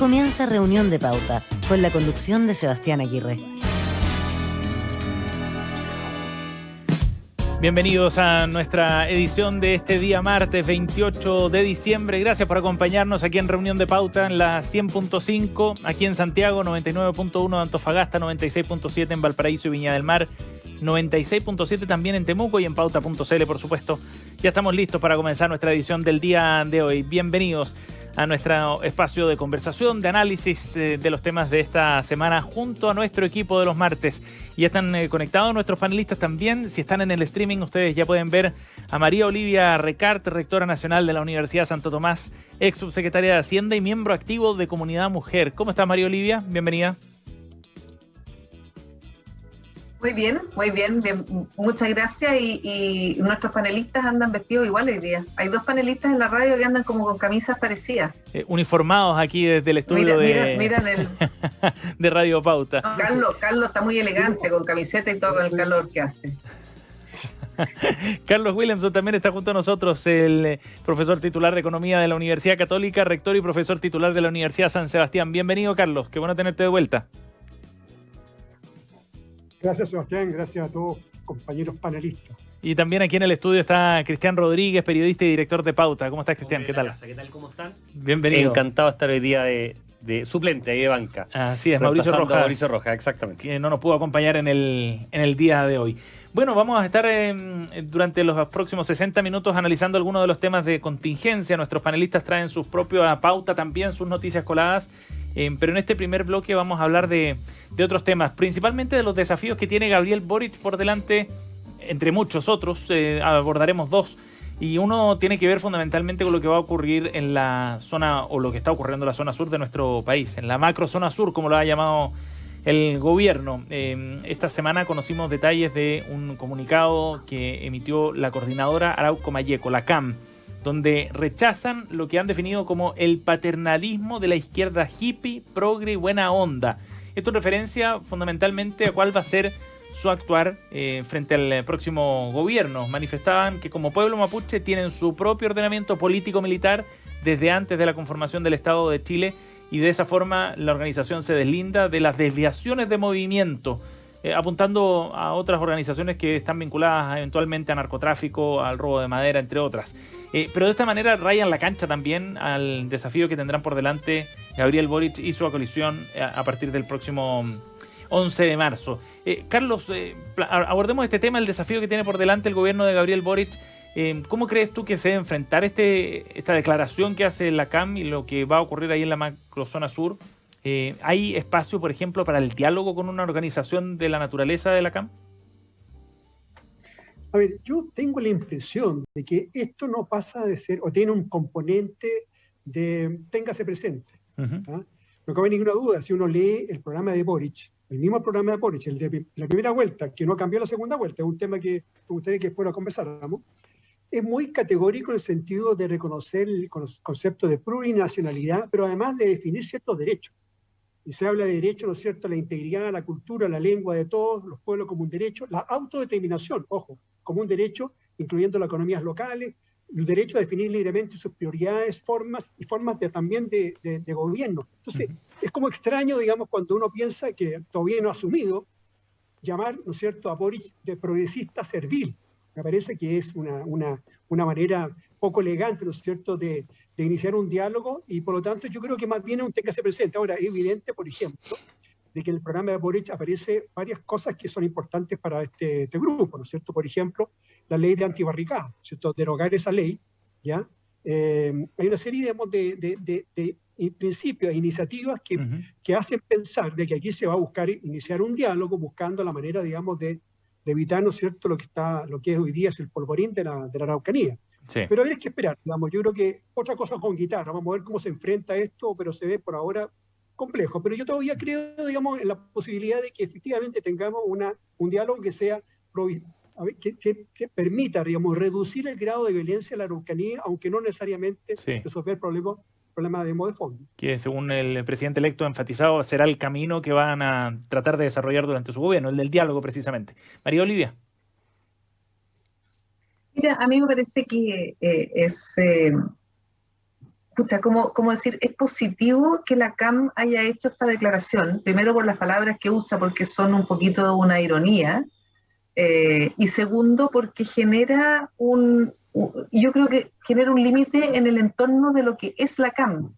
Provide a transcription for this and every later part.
Comienza Reunión de Pauta, con la conducción de Sebastián Aguirre. Bienvenidos a nuestra edición de este día martes 28 de diciembre. Gracias por acompañarnos aquí en Reunión de Pauta en la 100.5, aquí en Santiago, 99.1 de Antofagasta, 96.7 en Valparaíso y Viña del Mar, 96.7 también en Temuco y en pauta.cl, por supuesto. Ya estamos listos para comenzar nuestra edición del día de hoy. Bienvenidos a nuestro espacio de conversación, de análisis de los temas de esta semana junto a nuestro equipo de los martes. Ya están conectados nuestros panelistas también. Si están en el streaming, ustedes ya pueden ver a María Olivia Recart, rectora nacional de la Universidad Santo Tomás, ex subsecretaria de Hacienda y miembro activo de Comunidad Mujer. ¿Cómo está, María Olivia? Bienvenida. Muy bien, muchas gracias y nuestros panelistas andan vestidos igual hoy día. Hay dos panelistas en la radio que andan como con camisas parecidas. Uniformados aquí desde el estudio de Radio Pauta. No, Carlos está muy elegante con camiseta y todo con el calor que hace. Carlos Williamson también está junto a nosotros, el profesor titular de Economía de la Universidad Católica, rector y profesor titular de la Universidad San Sebastián. Bienvenido, Carlos, qué bueno tenerte de vuelta. Gracias, Sebastián. Gracias a todos, compañeros panelistas. Y también aquí en el estudio está Cristian Rodríguez, periodista y director de Pauta. ¿Cómo estás, Cristian? ¿Qué tal? ¿Qué tal? ¿Cómo están? Bienvenido. Encantado de estar hoy día de suplente ahí de banca. Así es, Mauricio Rojas, exactamente. Que no nos pudo acompañar en el día de hoy. Bueno, vamos a estar durante los próximos 60 minutos analizando algunos de los temas de contingencia. Nuestros panelistas traen sus propios pauta también, sus noticias coladas. Pero en este primer bloque vamos a hablar de otros temas, principalmente de los desafíos que tiene Gabriel Boric por delante, entre muchos otros. Abordaremos dos. Y uno tiene que ver fundamentalmente con lo que va a ocurrir en la zona, o lo que está ocurriendo en la zona sur de nuestro país, en la macro zona sur, como lo ha llamado el gobierno. Esta semana conocimos detalles de un comunicado que emitió la coordinadora Arauco Malleco, la CAM, donde rechazan lo que han definido como el paternalismo de la izquierda hippie, progre y buena onda. Esto en referencia fundamentalmente a cuál va a ser su actuar frente al próximo gobierno. Manifestaban que como pueblo mapuche tienen su propio ordenamiento político-militar desde antes de la conformación del Estado de Chile y de esa forma la organización se deslinda de las desviaciones de movimiento, apuntando a otras organizaciones que están vinculadas eventualmente a narcotráfico, al robo de madera, entre otras. Pero de esta manera rayan la cancha también al desafío que tendrán por delante Gabriel Boric y su coalición a partir del próximo 11 de marzo. Carlos, abordemos este tema, el desafío que tiene por delante el gobierno de Gabriel Boric. ¿Cómo crees tú que se debe enfrentar esta declaración que hace la CAM y lo que va a ocurrir ahí en la macrozona sur? ¿Hay espacio, por ejemplo, para el diálogo con una organización de la naturaleza de la CAM? A ver, yo tengo la impresión de que esto no pasa de ser, o tiene un componente de téngase presente. ¿Ah? No cabe ninguna duda, si uno lee el programa de Boric, el mismo programa de Boric, el de la primera vuelta, que no cambió la segunda vuelta, es un tema que me gustaría que después lo conversáramos, es muy categórico en el sentido de reconocer el concepto de plurinacionalidad, pero además de definir ciertos derechos. Y se habla de derecho, ¿no es cierto?, a la integridad, a la cultura, a la lengua de todos los pueblos como un derecho, la autodeterminación, ojo, como un derecho, incluyendo las economías locales, el derecho a definir libremente sus prioridades, formas también de gobierno. Entonces, es como extraño, digamos, cuando uno piensa que todavía no ha asumido llamar, ¿no es cierto?, a Boric de progresista servil. Me parece que es una manera poco elegante, ¿no es cierto?, de iniciar un diálogo y por lo tanto yo creo que más bien es un téngase presente. Ahora, es evidente, por ejemplo, de que en el programa de Boric aparece varias cosas que son importantes para este grupo, ¿no es cierto? Por ejemplo, la ley de antibarricada, ¿no es cierto? Derogar esa ley, ¿ya? Hay una serie, digamos, de principios e iniciativas que hacen pensar de que aquí se va a buscar iniciar un diálogo buscando la manera, digamos, de evitar, ¿no es cierto?, lo que es hoy día es el polvorín de la Araucanía. Sí. Pero hay que esperar, digamos, yo creo que otra cosa con guitarra, vamos a ver cómo se enfrenta esto, pero se ve por ahora complejo. Pero yo todavía creo, digamos, en la posibilidad de que efectivamente tengamos un diálogo que sea que permita, digamos, reducir el grado de violencia en la Araucanía, aunque no necesariamente resolver problemas de fondo. Que según el presidente electo ha enfatizado, será el camino que van a tratar de desarrollar durante su gobierno, el del diálogo precisamente. María Olivia. Mira, a mí me parece que es Escucha, ¿cómo decir? Es positivo que la CAM haya hecho esta declaración, primero por las palabras que usa, porque son un poquito de una ironía, y segundo, porque yo creo que genera un límite en el entorno de lo que es la CAM,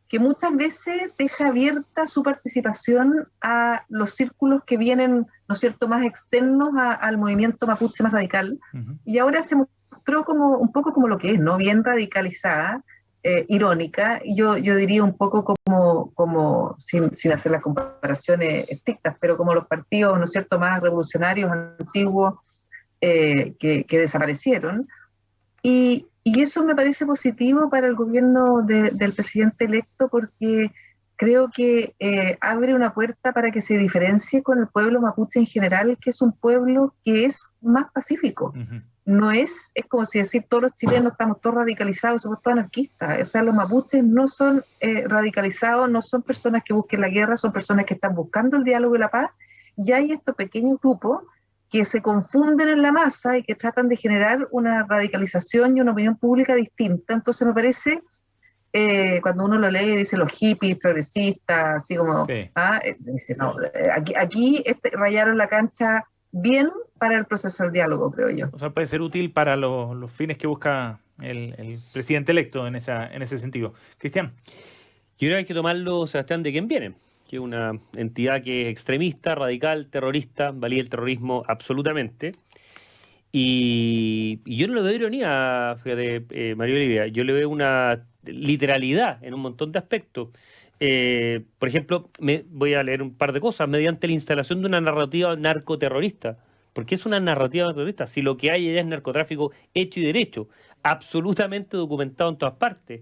que muchas veces deja abierta su participación a los círculos que vienen, ¿no es cierto?, más externos al movimiento mapuche más radical, y ahora se mostró como un poco como lo que es, ¿no? Bien radicalizada, irónica, yo diría un poco como sin hacer las comparaciones estrictas, pero como los partidos, ¿no es cierto?, más revolucionarios, antiguos, que desaparecieron. Y eso me parece positivo para el gobierno del presidente electo, porque creo que abre una puerta para que se diferencie con el pueblo mapuche en general, que es un pueblo que es más pacífico. No es como si decir todos los chilenos estamos todos radicalizados, somos todos anarquistas. O sea, los mapuches no son radicalizados, no son personas que busquen la guerra, son personas que están buscando el diálogo y la paz, y hay estos pequeños grupos que se confunden en la masa y que tratan de generar una radicalización y una opinión pública distinta. Entonces me parece, cuando uno lo lee, dice los hippies, progresistas, así como, sí. Dice, no, aquí rayaron la cancha bien para el proceso del diálogo, creo yo. O sea, puede ser útil para los fines que busca el presidente electo en ese sentido. Cristian. Yo creo que hay que tomarlo, Sebastián, de quién viene, que es una entidad que es extremista, radical, terrorista, valida el terrorismo absolutamente. Y yo no le veo ironía, fíjate, María Olivia, yo le veo una literalidad en un montón de aspectos. Por ejemplo, voy a leer un par de cosas, mediante la instalación de una narrativa narcoterrorista. ¿Por qué es una narrativa narcoterrorista? Si lo que hay allá es narcotráfico hecho y derecho, absolutamente documentado en todas partes,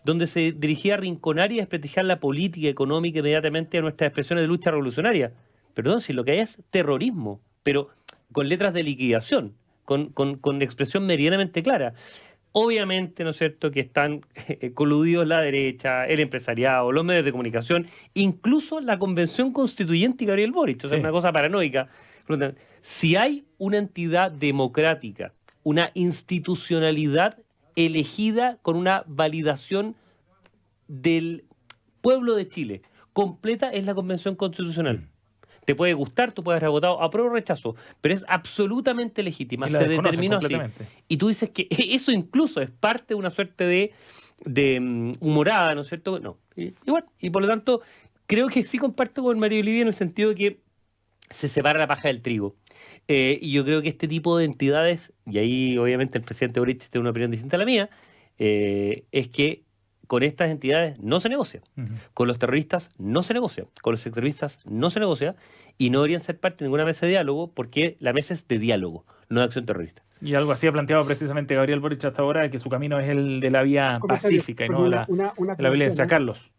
donde se dirigía a rinconar y a desprestigiar la política económica inmediatamente a nuestras expresiones de lucha revolucionaria. Perdón, si lo que hay es terrorismo, pero con letras de liquidación, con expresión meridianamente clara. Obviamente, ¿no es cierto?, que están coludidos la derecha, el empresariado, los medios de comunicación, incluso la Convención Constituyente y Gabriel Boric. O sea, sí. Una cosa paranoica. Si hay una entidad democrática, una institucionalidad elegida con una validación del pueblo de Chile completa, es la Convención Constitucional. Te puede gustar, tú puedes haber votado apruebo o rechazo, pero es absolutamente legítima, se determinó así. Y tú dices que eso incluso es parte de una suerte de humorada, ¿no es cierto? No. Igual, y por lo tanto, creo que sí comparto con María Olivia en el sentido de que se separa la paja del trigo. Y yo creo que este tipo de entidades, y ahí obviamente el presidente Boric tiene una opinión distinta a la mía, es que con estas entidades no se negocia, con los terroristas no se negocia, con los extremistas no se negocia, y no deberían ser parte de ninguna mesa de diálogo, porque la mesa es de diálogo, no de acción terrorista. Y algo así ha planteado precisamente Gabriel Boric hasta ahora, de que su camino es el de la vía pacífica y no de la violencia. Carlos.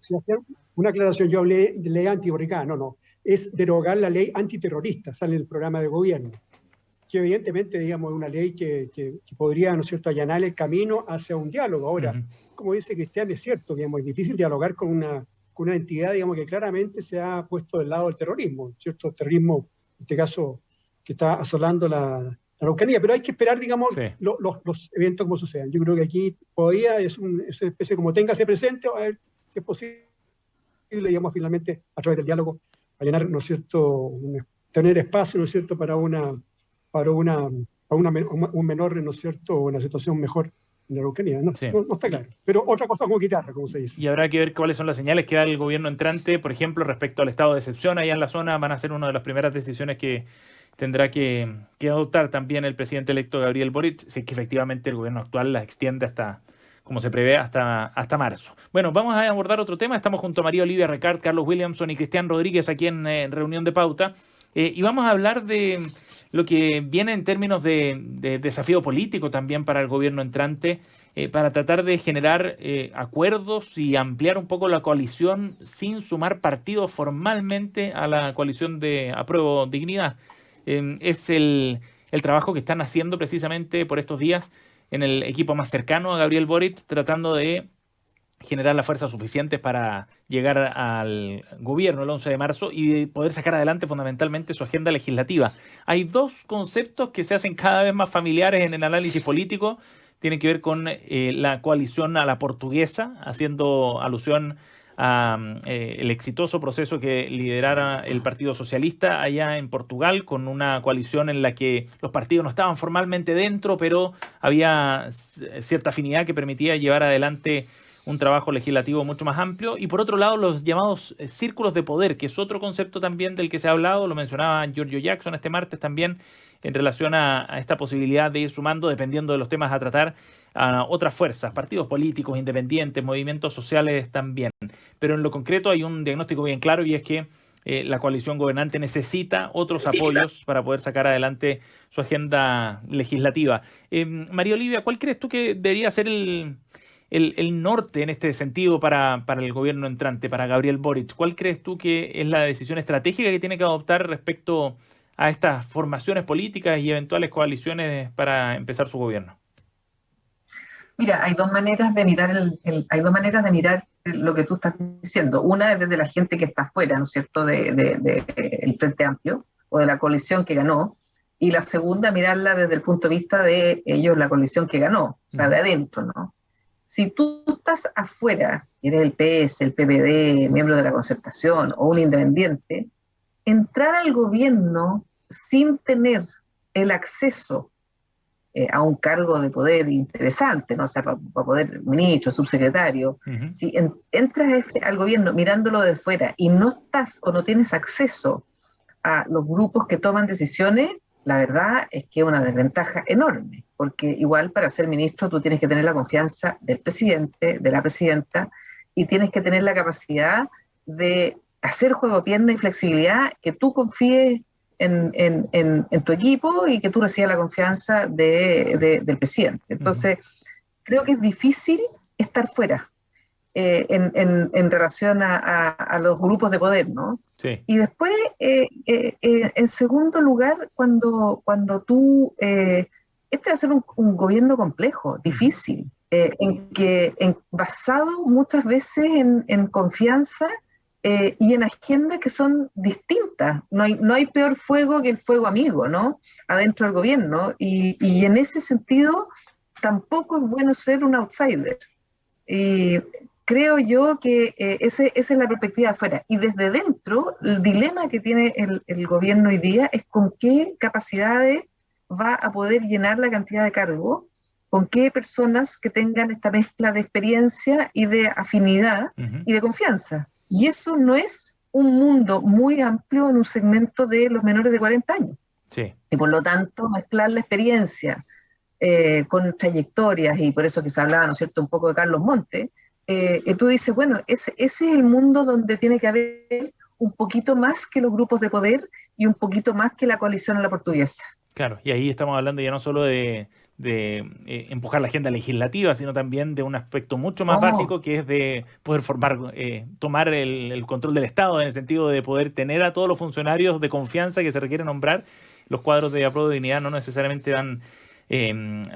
Sebastián, una aclaración, yo hablé de ley antiborricada, no, es derogar la ley antiterrorista, sale en el programa de gobierno, que evidentemente, digamos, es una ley que podría, ¿no es cierto?, allanar el camino hacia un diálogo. Ahora, como dice Cristian, es cierto, digamos, es difícil dialogar con una entidad, digamos, que claramente se ha puesto del lado del terrorismo, ¿cierto? El terrorismo, en este caso, que está asolando la Araucanía, pero hay que esperar, digamos, sí, los eventos como sucedan. Yo creo que aquí todavía es una especie como téngase presente, a ver si es posible, digamos, finalmente, a través del diálogo, allanar, ¿no es cierto?, tener espacio, ¿no es cierto?, para un menor, ¿no es cierto?, una situación mejor en la Araucanía. No está claro. Pero otra cosa como guitarra, como se dice. Y habrá que ver cuáles son las señales que da el gobierno entrante, por ejemplo, respecto al estado de excepción allá en la zona. Van a ser una de las primeras decisiones que tendrá que adoptar también el presidente electo Gabriel Boric, si es que efectivamente el gobierno actual la extiende hasta, como se prevé, hasta marzo. Bueno, vamos a abordar otro tema. Estamos junto a María Olivia Recart, Carlos Williamson y Cristian Rodríguez aquí en Reunión de Pauta. Y vamos a hablar de lo que viene en términos de desafío político también para el gobierno entrante, para tratar de generar acuerdos y ampliar un poco la coalición sin sumar partidos formalmente a la coalición de Apruebo Dignidad. Es el trabajo que están haciendo precisamente por estos días en el equipo más cercano a Gabriel Boric, tratando de generar las fuerzas suficientes para llegar al gobierno el 11 de marzo y poder sacar adelante fundamentalmente su agenda legislativa. Hay dos conceptos que se hacen cada vez más familiares en el análisis político. tienen que ver con la coalición a la portuguesa, haciendo alusión a el exitoso proceso que liderara el Partido Socialista allá en Portugal, con una coalición en la que los partidos no estaban formalmente dentro, pero había cierta afinidad que permitía llevar adelante un trabajo legislativo mucho más amplio. Y por otro lado, los llamados círculos de poder, que es otro concepto también del que se ha hablado, lo mencionaba Giorgio Jackson este martes también, en relación a esta posibilidad de ir sumando, dependiendo de los temas a tratar, a otras fuerzas, partidos políticos, independientes, movimientos sociales también. Pero en lo concreto hay un diagnóstico bien claro, y es que la coalición gobernante necesita otros apoyos para poder sacar adelante su agenda legislativa. María Olivia, ¿cuál crees tú que debería ser el norte en este sentido para el gobierno entrante, para Gabriel Boric? ¿Cuál crees tú que es la decisión estratégica que tiene que adoptar respecto a estas formaciones políticas y eventuales coaliciones para empezar su gobierno? Mira, hay dos maneras de mirar lo que tú estás diciendo. Una es desde la gente que está afuera, ¿no es cierto?, el Frente Amplio o de la coalición que ganó, y la segunda, mirarla desde el punto de vista de ellos, la coalición que ganó, o sea, de adentro, ¿no? Si tú estás afuera, eres el PS, el PPD, miembro de la Concertación o un independiente, entrar al gobierno sin tener el acceso a un cargo de poder interesante, ¿no? O sea, para poder ministro, subsecretario, si entras al gobierno mirándolo de fuera y no estás o no tienes acceso a los grupos que toman decisiones, la verdad es que es una desventaja enorme, porque igual para ser ministro tú tienes que tener la confianza del presidente, de la presidenta, y tienes que tener la capacidad de hacer juego pierna y flexibilidad, que tú confíes en tu equipo y que tú recibas la confianza del presidente. Entonces, creo que es difícil estar fuera en relación a los grupos de poder, ¿no? Sí. Y después, en segundo lugar, cuando tú... este va a ser un gobierno complejo, difícil, basado muchas veces en confianza y en agendas que son distintas. No hay peor fuego que el fuego amigo, ¿no?, adentro del gobierno, y en ese sentido tampoco es bueno ser un outsider. Y creo yo que esa es la perspectiva de afuera. Y desde dentro, el dilema que tiene el gobierno hoy día es con qué capacidades va a poder llenar la cantidad de cargos, con qué personas que tengan esta mezcla de experiencia y de afinidad y de confianza. Y eso no es un mundo muy amplio en un segmento de los menores de 40 años. Sí. Y por lo tanto, mezclar la experiencia con trayectorias, y por eso que se hablaba, ¿no es cierto?, un poco de Carlos Montes, tú dices, bueno, ese es el mundo donde tiene que haber un poquito más que los grupos de poder y un poquito más que la coalición a la portuguesa. Claro, y ahí estamos hablando ya no solo de empujar la agenda legislativa, sino también de un aspecto mucho más básico, que es de poder tomar el control del Estado, en el sentido de poder tener a todos los funcionarios de confianza que se requiere nombrar. Los cuadros de apruebo de dignidad no necesariamente dan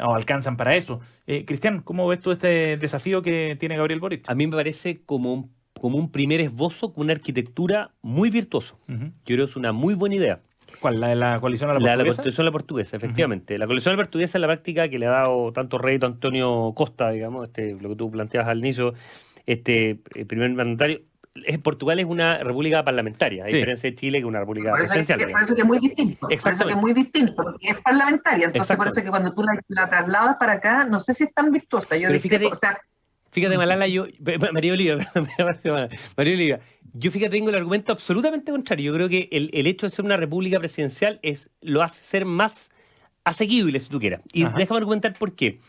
o alcanzan para eso. Cristian, ¿cómo ves tú este desafío que tiene Gabriel Boric? A mí me parece como un primer esbozo con una arquitectura muy virtuosa. Yo creo que es una muy buena idea. ¿Cuál? ¿La de la coalición a la portuguesa? La coalición a la portuguesa, efectivamente. La coalición a la portuguesa es la práctica que le ha dado tanto rédito a Antonio Costa, digamos, lo que tú planteabas al inicio, primer mandatario. Portugal es una república parlamentaria, a diferencia de Chile, que es una república presidencial. Por eso que es muy distinto. Por eso que es muy distinto, porque es parlamentaria. Entonces, por eso que cuando tú la trasladas para acá, no sé si es tan virtuosa. Fíjate, Malala, María Olivia, yo tengo el argumento absolutamente contrario. Yo creo que el hecho de ser una república presidencial lo hace ser más asequible, si tú quieras. Y déjame argumentar por qué.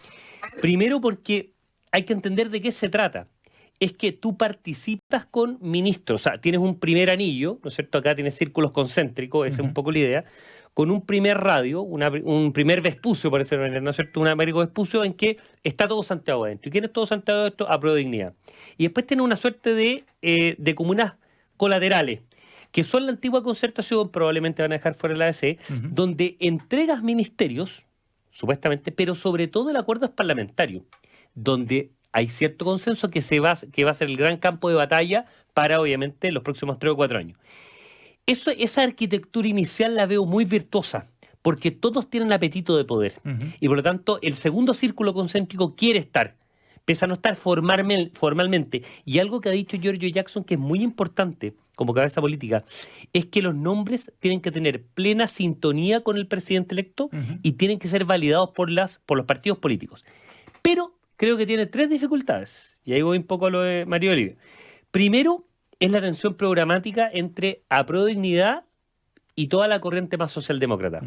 Primero, porque hay que entender de qué se trata. Es que tú participas con ministros, o sea, tienes un primer anillo, ¿no es cierto? Acá tienes círculos concéntricos, esa es un poco la idea, con un primer radio, un primer Vespucio, por decirlo de manera, ¿no es cierto? Un Américo Vespucio en que está todo Santiago adentro. ¿Y quién es todo Santiago adentro? Apruebo de dignidad. Y después tienes una suerte de comunas colaterales, que son la antigua Concertación, probablemente van a dejar fuera la ADC, donde entregas ministerios, supuestamente, pero sobre todo el acuerdo es parlamentario, donde hay cierto consenso que va a ser el gran campo de batalla para, obviamente, los próximos 3 o 4 años. Esa arquitectura inicial la veo muy virtuosa, porque todos tienen apetito de poder. Y por lo tanto, el segundo círculo concéntrico quiere estar, pese a no estar formalmente. Y algo que ha dicho Giorgio Jackson, que es muy importante como cabeza política, es que los nombres tienen que tener plena sintonía con el presidente electo y tienen que ser validados por los partidos políticos. Pero creo que tiene 3 dificultades, y ahí voy un poco a lo de María Olivia. Primero, es la tensión programática entre Apruebo Dignidad y toda la corriente más socialdemócrata.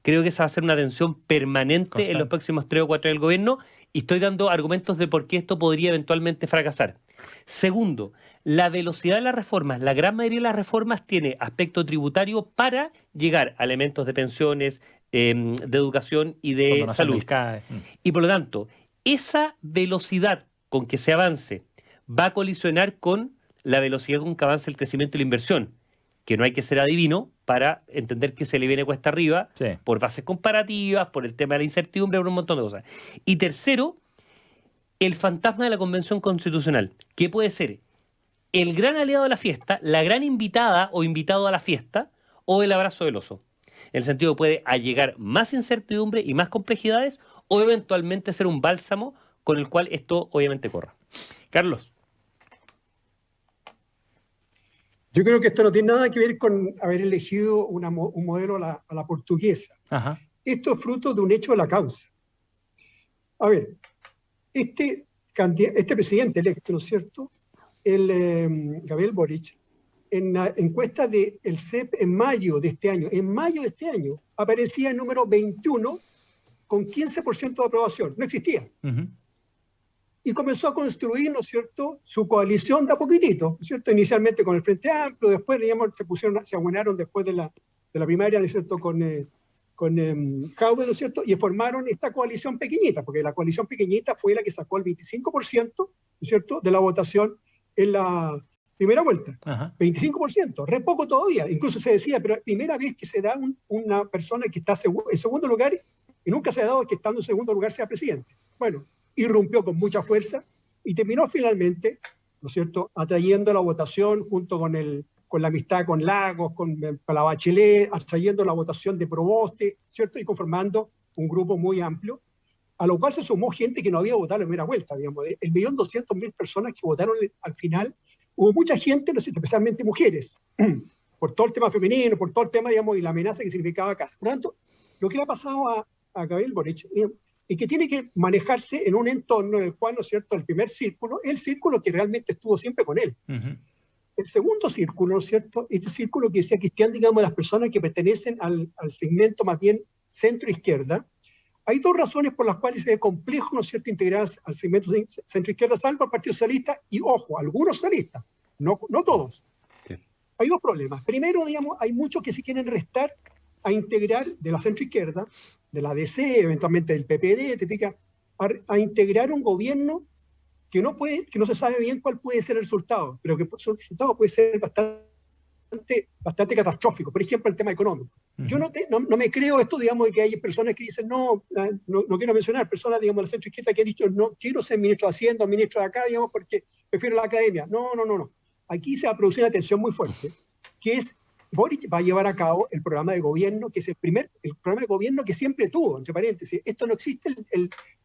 Creo que esa va a ser una tensión permanente constante en los próximos 3 o 4 del gobierno, y estoy dando argumentos de por qué esto podría eventualmente fracasar. Segundo, la velocidad de las reformas. La gran mayoría de las reformas tiene aspecto tributario para llegar a elementos de pensiones, de educación y de salud. Y por lo tanto, esa velocidad con que se avance va a colisionar con la velocidad con que avanza el crecimiento y la inversión, que no hay que ser adivino para entender que se le viene cuesta arriba, por bases comparativas, por el tema de la incertidumbre, por un montón de cosas. Y tercero, el fantasma de la Convención Constitucional, que puede ser el gran aliado de la fiesta, la gran invitada o invitado a la fiesta, o el abrazo del oso. En el sentido que puede allegar más incertidumbre y más complejidades, o eventualmente ser un bálsamo con el cual esto obviamente corra. Carlos. Yo creo que esto no tiene nada que ver con haber elegido un modelo a la portuguesa. Esto es fruto de un hecho de la causa. A ver, este presidente electo, ¿no es cierto?, Gabriel Boric, en la encuesta del CEP en mayo de este año, aparecía el número 21 con 15% de aprobación. No existía. Y comenzó a construir, ¿no es cierto?, su coalición de a poquitito, ¿no es cierto?, inicialmente con el Frente Amplio, después, digamos, se aunaron después de la primaria, ¿no es cierto?, con Jaude, ¿no es cierto?, y formaron esta coalición pequeñita, porque la coalición pequeñita fue la que sacó el 25%, ¿no es cierto?, de la votación en la primera vuelta. 25%, re poco todavía. Incluso se decía, pero primera vez que se da una persona que está en segundo lugar, y nunca se ha dado que estando en segundo lugar sea presidente. Bueno, irrumpió con mucha fuerza y terminó finalmente, ¿no es cierto?, atrayendo la votación junto con la amistad con Lagos, con la Bachelet, atrayendo la votación de Proboste, ¿cierto?, y conformando un grupo muy amplio, a lo cual se sumó gente que no había votado en la primera vuelta, digamos, de 1.200.000 personas que votaron al final. Hubo mucha gente, ¿no es cierto?, especialmente mujeres, por todo el tema femenino, por todo el tema, digamos, y la amenaza que significaba casa. Por lo tanto, lo que le ha pasado a Gabriel Boric es que tiene que manejarse en un entorno en el cual, ¿no es cierto?, el primer círculo es el círculo que realmente estuvo siempre con él. El segundo círculo, ¿no es cierto?, este círculo que decía Cristian, digamos, las personas que pertenecen al segmento más bien centro-izquierda. Hay 2 razones por las cuales es complejo, ¿no es cierto?, integrar al segmento centro-izquierda, salvo al Partido Socialista, y ojo, algunos socialistas, no todos. Hay 2 problemas. Primero, digamos, hay muchos que se quieren restar a integrar de la centro-izquierda, de la DC, eventualmente del PPD, a integrar un gobierno que no se sabe bien cuál puede ser el resultado, pero que el resultado puede ser bastante catastrófico. Por ejemplo, el tema económico. Yo no me creo esto, digamos, de que hay personas que dicen, no quiero mencionar, personas, digamos, de la centro-izquierda que han dicho, no quiero ser ministro de Hacienda o ministro de acá, digamos, porque prefiero la academia. No. Aquí se va a producir una tensión muy fuerte, que es, Boric va a llevar a cabo el programa de gobierno, que es el programa de gobierno que siempre tuvo, entre paréntesis. Esto no existe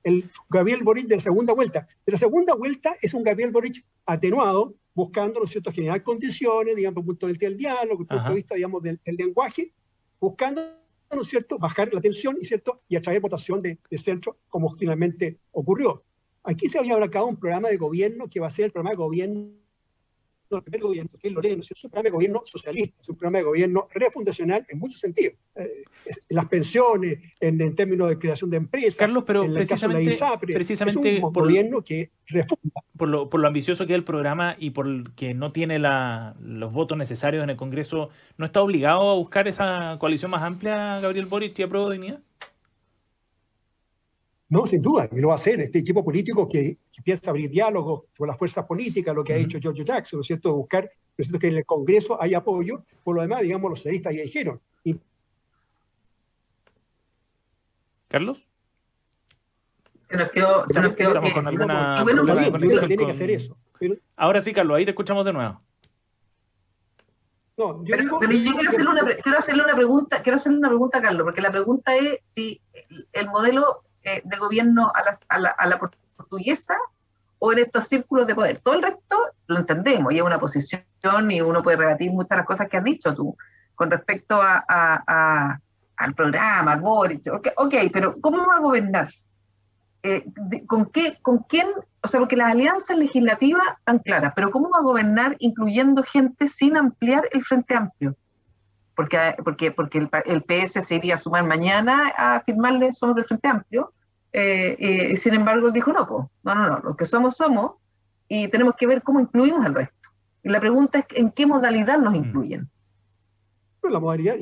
el Gabriel Boric de la segunda vuelta. De la segunda vuelta es un Gabriel Boric atenuado, buscando, ¿no es cierto?, generar condiciones, digamos, desde el punto de vista del diálogo, desde el punto de vista, digamos, del lenguaje, buscando, ¿no es cierto?, bajar la tensión, y atraer votación de centro, como finalmente ocurrió. Aquí se había abarcado un programa de gobierno que va a ser el programa de gobierno del primer gobierno, que es Loreno, es un programa de gobierno socialista, es un programa de gobierno refundacional en muchos sentidos. Las pensiones, en términos de creación de empresas, Carlos, pero en el caso de la ISAPRE, precisamente es un gobierno que refunda. Por lo ambicioso que es el programa y por que no tiene los votos necesarios en el Congreso, ¿no está obligado a buscar esa coalición más amplia, Gabriel Boric, y Apruebo Dignidad? No, sin duda, y lo va a hacer este equipo político que piensa abrir diálogo con las fuerzas políticas, lo que ha hecho Giorgio Jackson, ¿no es cierto?, buscar, ¿no es cierto?, que en el Congreso hay apoyo. Por lo demás, digamos, los socialistas ya dijeron. ¿Carlos? Se nos quedó Estamos con alguna problema de conexión. Tiene que hacer eso. Pero, ahora sí, Carlos, ahí te escuchamos de nuevo. No, pero yo quiero hacerle una pregunta a Carlos, porque la pregunta es si el modelo de gobierno a la portuguesa o en estos círculos de poder. Todo el resto lo entendemos y es una posición y uno puede rebatir muchas de las cosas que has dicho tú con respecto al programa, al Boric. Ok, pero ¿cómo va a gobernar? ¿Con quién? O sea, porque las alianzas legislativas están claras, pero ¿cómo va a gobernar incluyendo gente sin ampliar el Frente Amplio? Porque el PS se iría a sumar mañana a firmarle Somos del Frente Amplio, y sin embargo él dijo no, los que somos, y tenemos que ver cómo incluimos al resto. Y la pregunta es ¿en qué modalidad nos incluyen? La modalidad,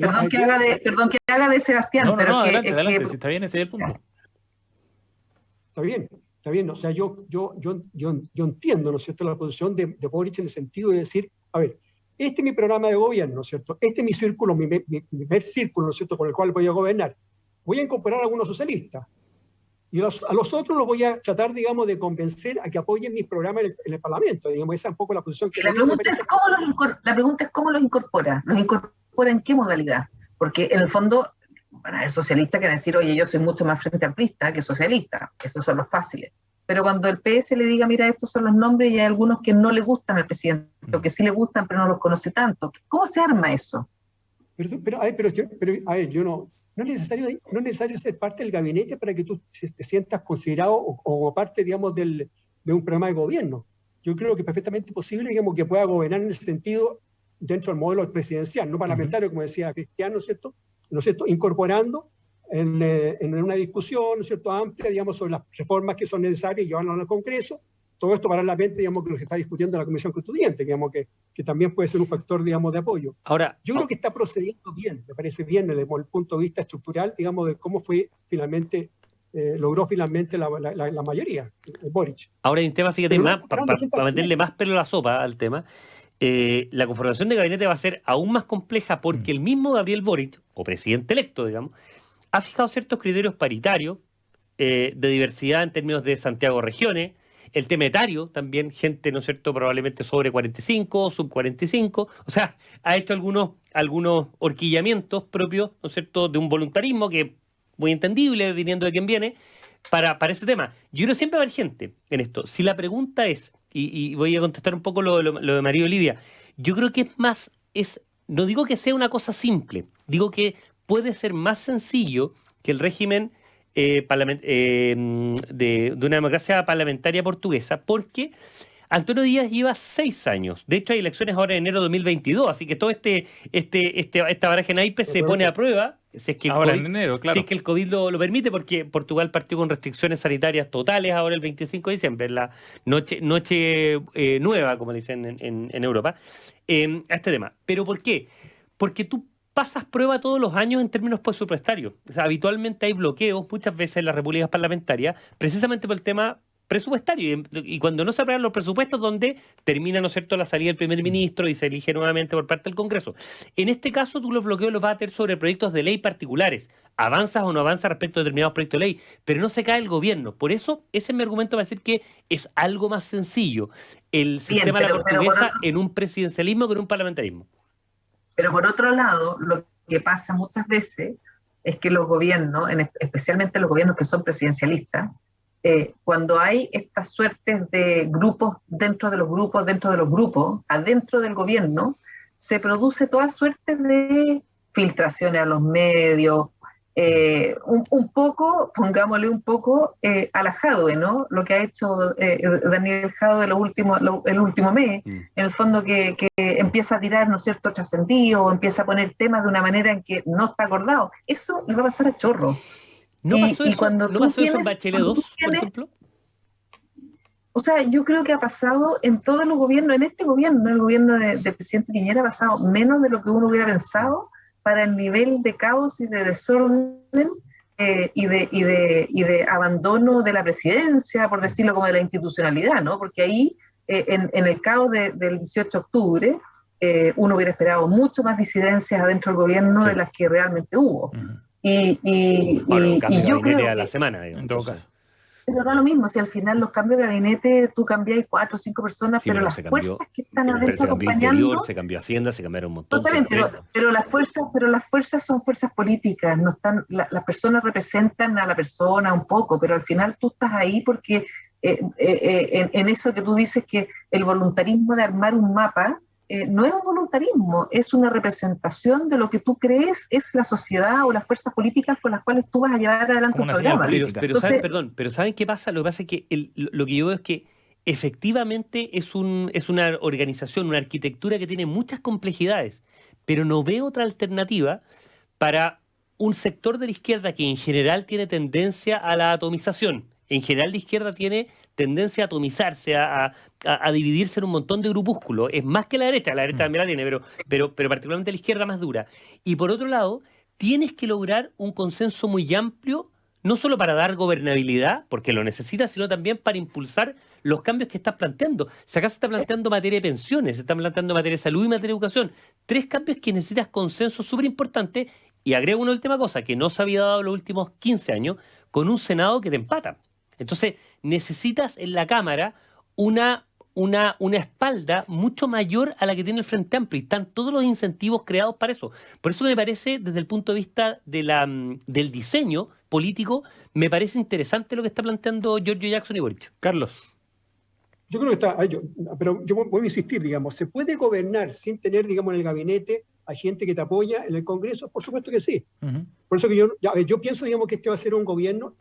perdón que haga de Sebastián, no, pero adelante, si está bien, ese es el punto. Está bien, o sea, yo entiendo, ¿no es cierto?, la posición de Boric en el sentido de decir, a ver, este es mi programa de gobierno, ¿no es cierto?, este es mi círculo, mi primer círculo, ¿no es cierto?, con el cual voy a gobernar. Voy a incorporar a algunos socialistas, y a los otros los voy a tratar, digamos, de convencer a que apoyen mis programas en el Parlamento, digamos, esa es un poco la posición que... La pregunta es cómo los incorpora. ¿Los incorpora en qué modalidad? Porque en el fondo... Van a haber socialistas que van a decir, oye, yo soy mucho más frente amplista que socialista, esos son los fáciles. Pero cuando el PS le diga, mira, estos son los nombres y hay algunos que no le gustan al presidente, o que sí le gustan pero no los conoce tanto, ¿cómo se arma eso? Pero no es necesario ser parte del gabinete para que tú te sientas considerado o parte, digamos, de un programa de gobierno. Yo creo que es perfectamente posible, digamos, que pueda gobernar en ese sentido dentro del modelo presidencial, no parlamentario, como decía Cristian, ¿no es cierto? Incorporando en una discusión, ¿no es cierto?, amplia, digamos, sobre las reformas que son necesarias y llevarlas al Congreso. Todo esto paralelamente, digamos, que lo que está discutiendo la Comisión Constituyente, digamos, que también puede ser un factor, digamos, de apoyo. Ahora, yo creo que está procediendo bien, me parece bien desde el punto de vista estructural, digamos, de cómo fue finalmente, logró finalmente la mayoría, Boric. Ahora hay un tema, fíjate, para meterle más pelo a la sopa al tema. La conformación de gabinete va a ser aún más compleja porque el mismo Gabriel Boric, o presidente electo, digamos, ha fijado ciertos criterios paritarios de diversidad en términos de Santiago Regiones, el tema etario también, gente, ¿no es cierto?, probablemente sobre 45, sub 45, o sea, ha hecho algunos horquillamientos propios, ¿no es cierto?, de un voluntarismo que es muy entendible viniendo de quien viene, para ese tema. Yo creo siempre va a haber gente en esto. Si la pregunta es, y voy a contestar un poco lo de María Olivia, yo creo que no digo que sea una cosa simple, digo que puede ser más sencillo que el régimen de una democracia parlamentaria portuguesa, porque Antonio Díaz lleva 6 años. De hecho, hay elecciones ahora en enero de 2022, así que todo esta baraja en naipes se pone a prueba. Si es que ahora en enero, claro. Si es que el COVID lo permite, porque Portugal partió con restricciones sanitarias totales ahora el 25 de diciembre, en la noche nueva, como dicen en Europa, a este tema. ¿Pero por qué? Porque tú pasas prueba todos los años en términos presupuestarios. O sea, habitualmente hay bloqueos muchas veces en las repúblicas parlamentarias, precisamente por el tema presupuestario, y cuando no se aprueban los presupuestos, donde termina, ¿no es cierto?, la salida del primer ministro y se elige nuevamente por parte del Congreso. En este caso, tú los bloqueos los vas a tener sobre proyectos de ley particulares. Avanzas o no avanzas respecto a determinados proyectos de ley, pero no se cae el gobierno. Por eso, ese es mi argumento para decir que es algo más sencillo el sistema de la portuguesa en un presidencialismo que en un parlamentarismo. Pero por otro lado, lo que pasa muchas veces es que los gobiernos, especialmente los gobiernos que son presidencialistas, cuando hay estas suertes de grupos dentro de los grupos, adentro del gobierno, se produce toda suerte de filtraciones a los medios, un poco, pongámosle un poco a la Jadwe, ¿no? Lo que ha hecho Daniel Jadwe el último mes, en el fondo que empieza a tirar, ¿no es cierto?, trascendido, o empieza a poner temas de una manera en que no está acordado. Eso le va a pasar a chorro. ¿No pasó eso en Bachelet 2, por ejemplo? O sea, yo creo que ha pasado en todos los gobiernos, en este gobierno, el gobierno del presidente Piñera, ha pasado menos de lo que uno hubiera pensado para el nivel de caos y de desorden y de abandono de la presidencia, por decirlo como de la institucionalidad, ¿no? Porque ahí, en el caos del 18 de octubre, uno hubiera esperado mucho más disidencias adentro del gobierno de las que realmente hubo. Y yo creo que a la semana, digamos, en todo caso. Pero da lo mismo, si al final los cambios de gabinete, tú cambiáis 4 o 5 personas, sí, pero las fuerzas que están adentro acompañando... Interior, se cambió Hacienda, se cambiaron un montón. Totalmente, pero las fuerzas son fuerzas políticas, no están, las personas representan a la persona un poco, pero al final tú estás ahí porque en eso que tú dices que el voluntarismo de armar un mapa, no es un voluntarismo, es una representación de lo que tú crees es la sociedad o las fuerzas políticas con las cuales tú vas a llevar adelante un programa. Pero ¿saben qué pasa? Lo que pasa es que lo que yo veo es que efectivamente es una organización, una arquitectura que tiene muchas complejidades, pero no veo otra alternativa para un sector de la izquierda que en general tiene tendencia a la atomización. En general la izquierda tiene tendencia a atomizarse, a dividirse en un montón de grupúsculos. Es más que la derecha también la tiene, pero particularmente la izquierda más dura. Y por otro lado, tienes que lograr un consenso muy amplio, no solo para dar gobernabilidad, porque lo necesitas, sino también para impulsar los cambios que estás planteando. Si acá se está planteando materia de pensiones, se está planteando materia de salud y materia de educación. 3 cambios que necesitas consenso súper importante. Y agrego una última cosa, que no se había dado en los últimos 15 años, con un Senado que te empata. Entonces, necesitas en la Cámara una espalda mucho mayor a la que tiene el Frente Amplio, y están todos los incentivos creados para eso. Por eso me parece, desde el punto de vista del diseño político, me parece interesante lo que está planteando Giorgio Jackson y Boric. Carlos. Yo creo que está, pero yo voy a insistir, digamos, ¿se puede gobernar sin tener, digamos, en el gabinete a gente que te apoya en el Congreso? Por supuesto que sí. Uh-huh. Por eso que yo pienso, digamos, que este va a ser un gobierno,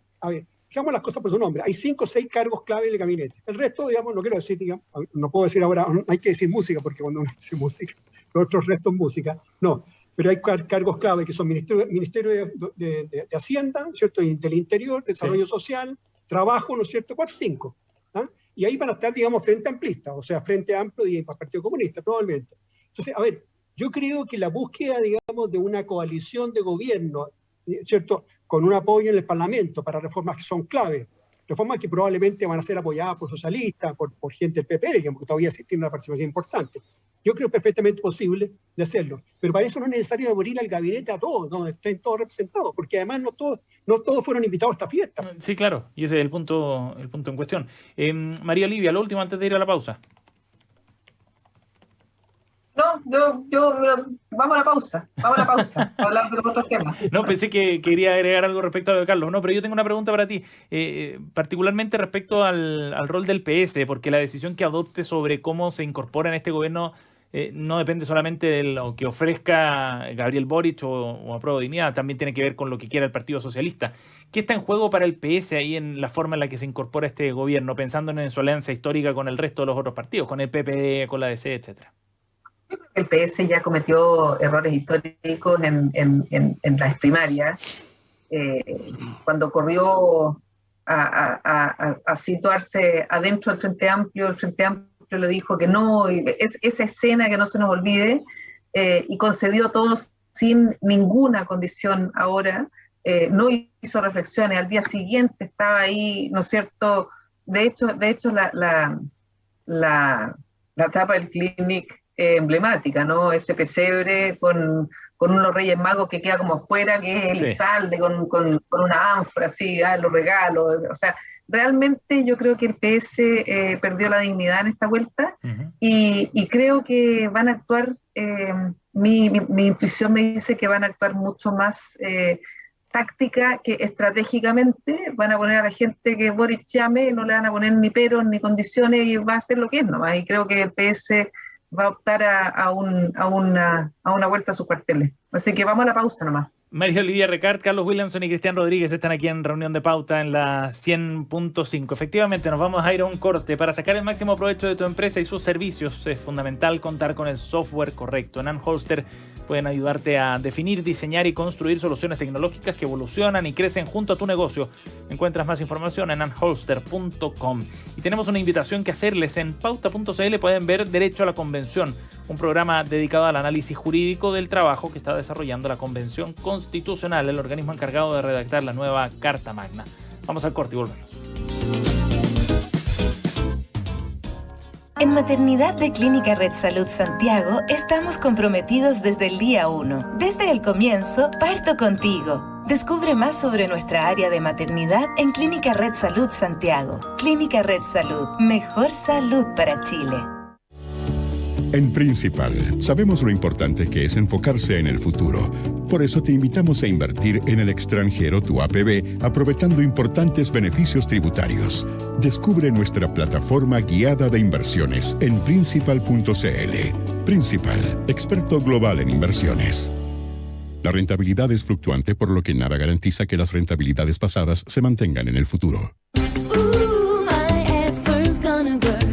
digamos las cosas por su nombre, hay 5 o 6 cargos clave en el gabinete. El resto, digamos, no quiero decir, digamos, no puedo decir ahora, no hay que decir música, porque cuando uno dice música, los otros restos música, no. Pero hay cargos clave que son Ministerio de Hacienda, ¿cierto? Y del Interior, Desarrollo Social, Trabajo, ¿no es cierto? 4 o 5. ¿Ah? Y ahí van a estar, digamos, Frente Amplista, o sea, Frente Amplio y Partido Comunista, probablemente. Entonces, a ver, yo creo que la búsqueda, digamos, de una coalición de gobierno, ¿cierto?, con un apoyo en el Parlamento para reformas que son clave, reformas que probablemente van a ser apoyadas por socialistas, por gente del PP, digamos, que todavía tiene una participación importante. Yo creo perfectamente posible de hacerlo, pero para eso no es necesario demorir al gabinete a todos, donde estén todos representados, porque además no todos fueron invitados a esta fiesta. Sí, claro, y ese es el punto en cuestión. María Olivia, lo último antes de ir a la pausa. No, vamos a la pausa, para hablar de los otros temas. No, pensé que quería agregar algo respecto a lo de Carlos. No, pero yo tengo una pregunta para ti, particularmente respecto al rol del PS, porque la decisión que adopte sobre cómo se incorpora en este gobierno no depende solamente de lo que ofrezca Gabriel Boric o Apruebo Dignidad, también tiene que ver con lo que quiera el Partido Socialista. ¿Qué está en juego para el PS ahí en la forma en la que se incorpora este gobierno, pensando en su alianza histórica con el resto de los otros partidos, con el PPD, con la DC, etcétera? El PS ya cometió errores históricos en las primarias, cuando corrió a situarse adentro del Frente Amplio, el Frente Amplio le dijo que no, esa escena que no se nos olvide, y concedió a todos sin ninguna condición ahora, no hizo reflexiones, al día siguiente estaba ahí, ¿no es cierto? De hecho la etapa del Clinic emblemática, ¿no? Ese pesebre con unos Reyes Magos que queda como afuera, que es Elizalde, con una ánfora así, los regalos. O sea, realmente yo creo que el PS perdió la dignidad en esta vuelta, uh-huh. y creo que van a actuar, mi intuición me dice que van a actuar mucho más táctica que estratégicamente. Van a poner a la gente que Boric llame, no le van a poner ni peros ni condiciones, y va a hacer lo que es nomás. Y creo que el PS va a optar a una vuelta a sus cuarteles. Así que vamos a la pausa nomás. María Olivia Recart, Carlos Williamson y Cristian Rodríguez están aquí en Reunión de Pauta en la 100.5. Efectivamente, nos vamos a ir a un corte. Para sacar el máximo provecho de tu empresa y sus servicios, es fundamental contar con el software correcto. En Anholster pueden ayudarte a definir, diseñar y construir soluciones tecnológicas que evolucionan y crecen junto a tu negocio. Encuentras más información en anholster.com. Y tenemos una invitación que hacerles. En pauta.cl pueden ver Derecho a la Convención, un programa dedicado al análisis jurídico del trabajo que está desarrollando la Convención Constitucional, el organismo encargado de redactar la nueva Carta Magna. Vamos al corte y volvemos. En Maternidad de Clínica Red Salud Santiago estamos comprometidos desde el día 1. Desde el comienzo, parto contigo. Descubre más sobre nuestra área de maternidad en Clínica Red Salud Santiago. Clínica Red Salud, mejor salud para Chile. En Principal, sabemos lo importante que es enfocarse en el futuro. Por eso te invitamos a invertir en el extranjero tu APB, aprovechando importantes beneficios tributarios. Descubre nuestra plataforma guiada de inversiones en Principal.cl. Principal, experto global en inversiones. La rentabilidad es fluctuante, por lo que nada garantiza que las rentabilidades pasadas se mantengan en el futuro.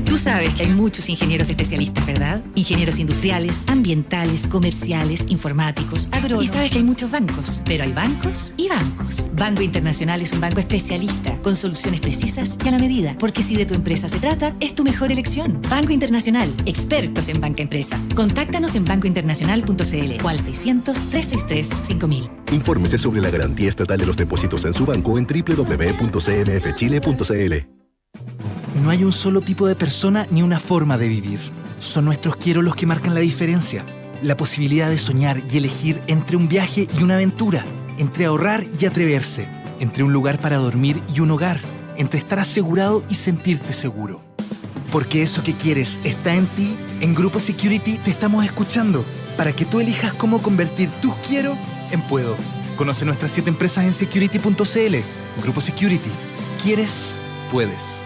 Tú sabes que hay muchos ingenieros especialistas, ¿verdad? Ingenieros industriales, ambientales, comerciales, informáticos, agrónomos. Y sabes que hay muchos bancos, pero hay bancos y bancos. Banco Internacional es un banco especialista, con soluciones precisas y a la medida, porque si de tu empresa se trata, es tu mejor elección. Banco Internacional, expertos en banca empresa. Contáctanos en bancointernacional.cl o al 600-363-5000. Infórmese sobre la garantía estatal de los depósitos en su banco en www.cmfchile.cl. No hay un solo tipo de persona ni una forma de vivir. Son nuestros quiero los que marcan la diferencia. La posibilidad de soñar y elegir entre un viaje y una aventura, entre ahorrar y atreverse, entre un lugar para dormir y un hogar, entre estar asegurado y sentirte seguro. Porque eso que quieres está en ti, en Grupo Security te estamos escuchando para que tú elijas cómo convertir tus quiero en puedo. Conoce nuestras 7 empresas en security.cl. Grupo Security. ¿Quieres? Puedes.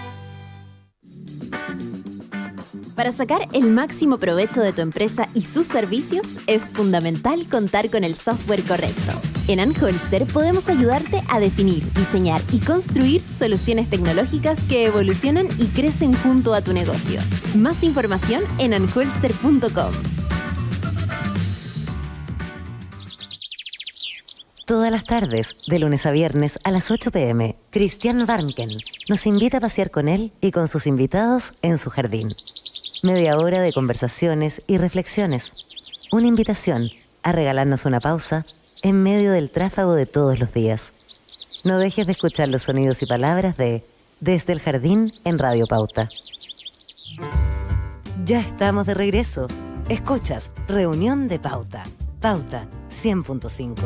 Para sacar el máximo provecho de tu empresa y sus servicios, es fundamental contar con el software correcto. En Anholster podemos ayudarte a definir, diseñar y construir soluciones tecnológicas que evolucionan y crecen junto a tu negocio. Más información en anholster.com. Todas las tardes, de lunes a viernes a las 8 p.m., Christian Warnken nos invita a pasear con él y con sus invitados en su jardín. Media hora de conversaciones y reflexiones. Una invitación a regalarnos una pausa en medio del tráfago de todos los días. No dejes de escuchar los sonidos y palabras de Desde el Jardín en Radio Pauta. Ya estamos de regreso. Escuchas Reunión de Pauta. Pauta 100.5.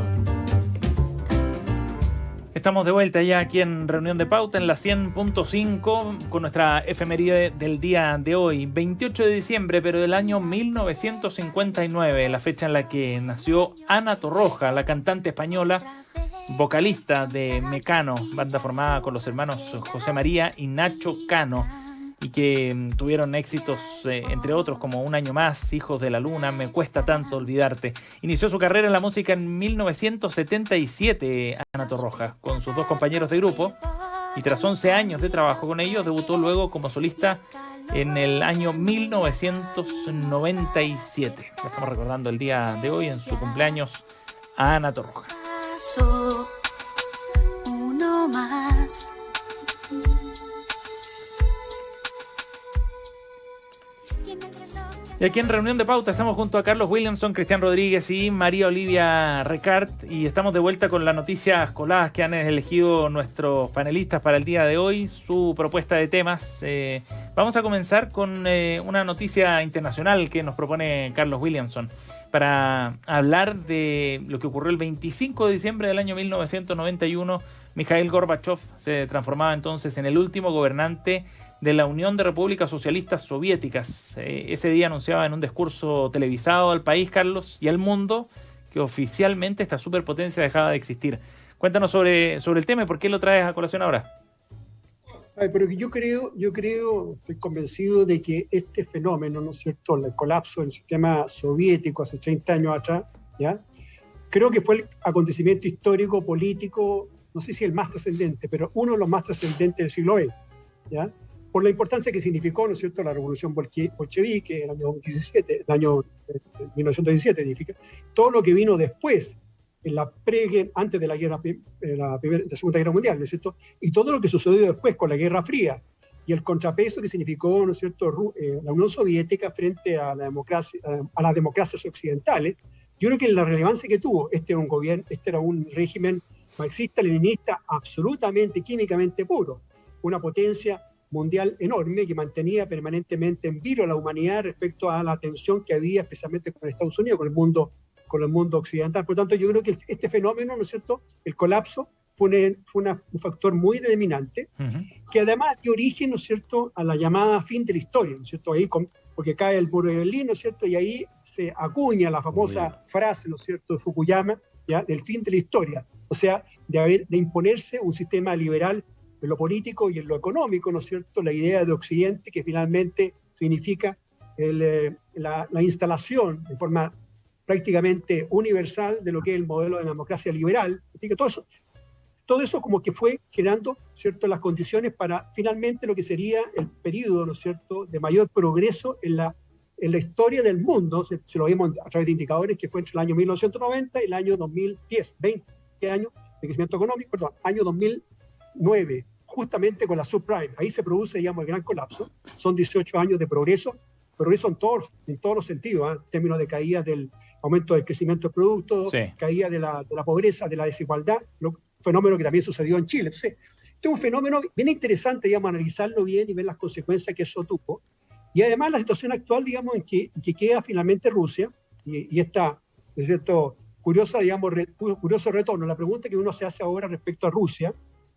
Estamos de vuelta ya aquí en Reunión de Pauta en la 100.5 con nuestra efeméride del día de hoy, 28 de diciembre, pero del año 1959, la fecha en la que nació Ana Torroja, la cantante española, vocalista de Mecano, banda formada con los hermanos José María y Nacho Cano, y que tuvieron éxitos, entre otros, como Un año más, Hijos de la Luna, Me cuesta tanto olvidarte. Inició su carrera en la música en 1977, Ana Torroja, con sus 2 compañeros de grupo, y tras 11 años de trabajo con ellos, debutó luego como solista en el año 1997. Ya estamos recordando el día de hoy, en su cumpleaños, a Ana Torroja. Uno más. Y aquí en Reunión de Pauta estamos junto a Carlos Williamson, Cristian Rodríguez y María Olivia Recart, y estamos de vuelta con las noticias coladas que han elegido nuestros panelistas para el día de hoy, su propuesta de temas. Vamos a comenzar con una noticia internacional que nos propone Carlos Williamson para hablar de lo que ocurrió el 25 de diciembre del año 1991. Mikhail Gorbachev se transformaba entonces en el último gobernante de la Unión de Repúblicas Socialistas Soviéticas. Ese día anunciaba en un discurso televisado al país, Carlos, y al mundo, que oficialmente esta superpotencia dejaba de existir. Cuéntanos sobre el tema y por qué lo traes a colación ahora. Pero que yo creo, estoy convencido de que este fenómeno, ¿no es cierto?, el colapso del sistema soviético hace 30 años atrás, ¿ya?, creo que fue el acontecimiento histórico, político, no sé si el más trascendente, pero uno de los más trascendentes del siglo XX, ¿ya?, por la importancia que significó, ¿no es cierto?, la revolución bolchevique en el año 1917, todo lo que vino después, antes de la Segunda Guerra Mundial, ¿no es cierto?, y todo lo que sucedió después con la Guerra Fría, y el contrapeso que significó, ¿no es cierto?, la Unión Soviética frente a las democracias occidentales. Yo creo que la relevancia que tuvo, este era un régimen marxista-leninista absolutamente químicamente puro, una potencia mundial enorme que mantenía permanentemente en vilo a la humanidad respecto a la tensión que había especialmente con Estados Unidos, con con el mundo occidental. Por lo tanto, yo creo que este fenómeno, ¿no es cierto?, el colapso, fue un factor muy determinante, que además dio origen, ¿no es cierto?, a la llamada fin de la historia, ¿no es cierto?, ahí porque cae el muro de Berlín, ¿no es cierto?, y ahí se acuña la famosa frase, ¿no es cierto?, de Fukuyama, ¿ya?, del fin de la historia, o sea, de imponerse un sistema liberal en lo político y en lo económico, ¿no es cierto?, la idea de Occidente, que finalmente significa la instalación de forma prácticamente universal de lo que es el modelo de la democracia liberal. Así que todo eso como que fue generando, ¿cierto?, las condiciones para finalmente lo que sería el periodo, ¿no es cierto?, de mayor progreso en la historia del mundo. Se lo vimos a través de indicadores que fue entre el año 1990 y el año 2010, 20 años de crecimiento económico, perdón, año 2009, justamente con la subprime. Ahí se produce, digamos, el gran colapso. Son 18 años de progreso en todos los sentidos, en términos de caída del aumento del crecimiento del producto, caída de la pobreza, de la desigualdad, fenómeno que también sucedió en Chile. Entonces, este es un fenómeno bien interesante, digamos, analizarlo bien y ver las consecuencias que eso tuvo. Y además la situación actual, digamos, en que queda finalmente Rusia, y esta, es cierto, curioso retorno. La pregunta que uno se hace ahora respecto a Rusia,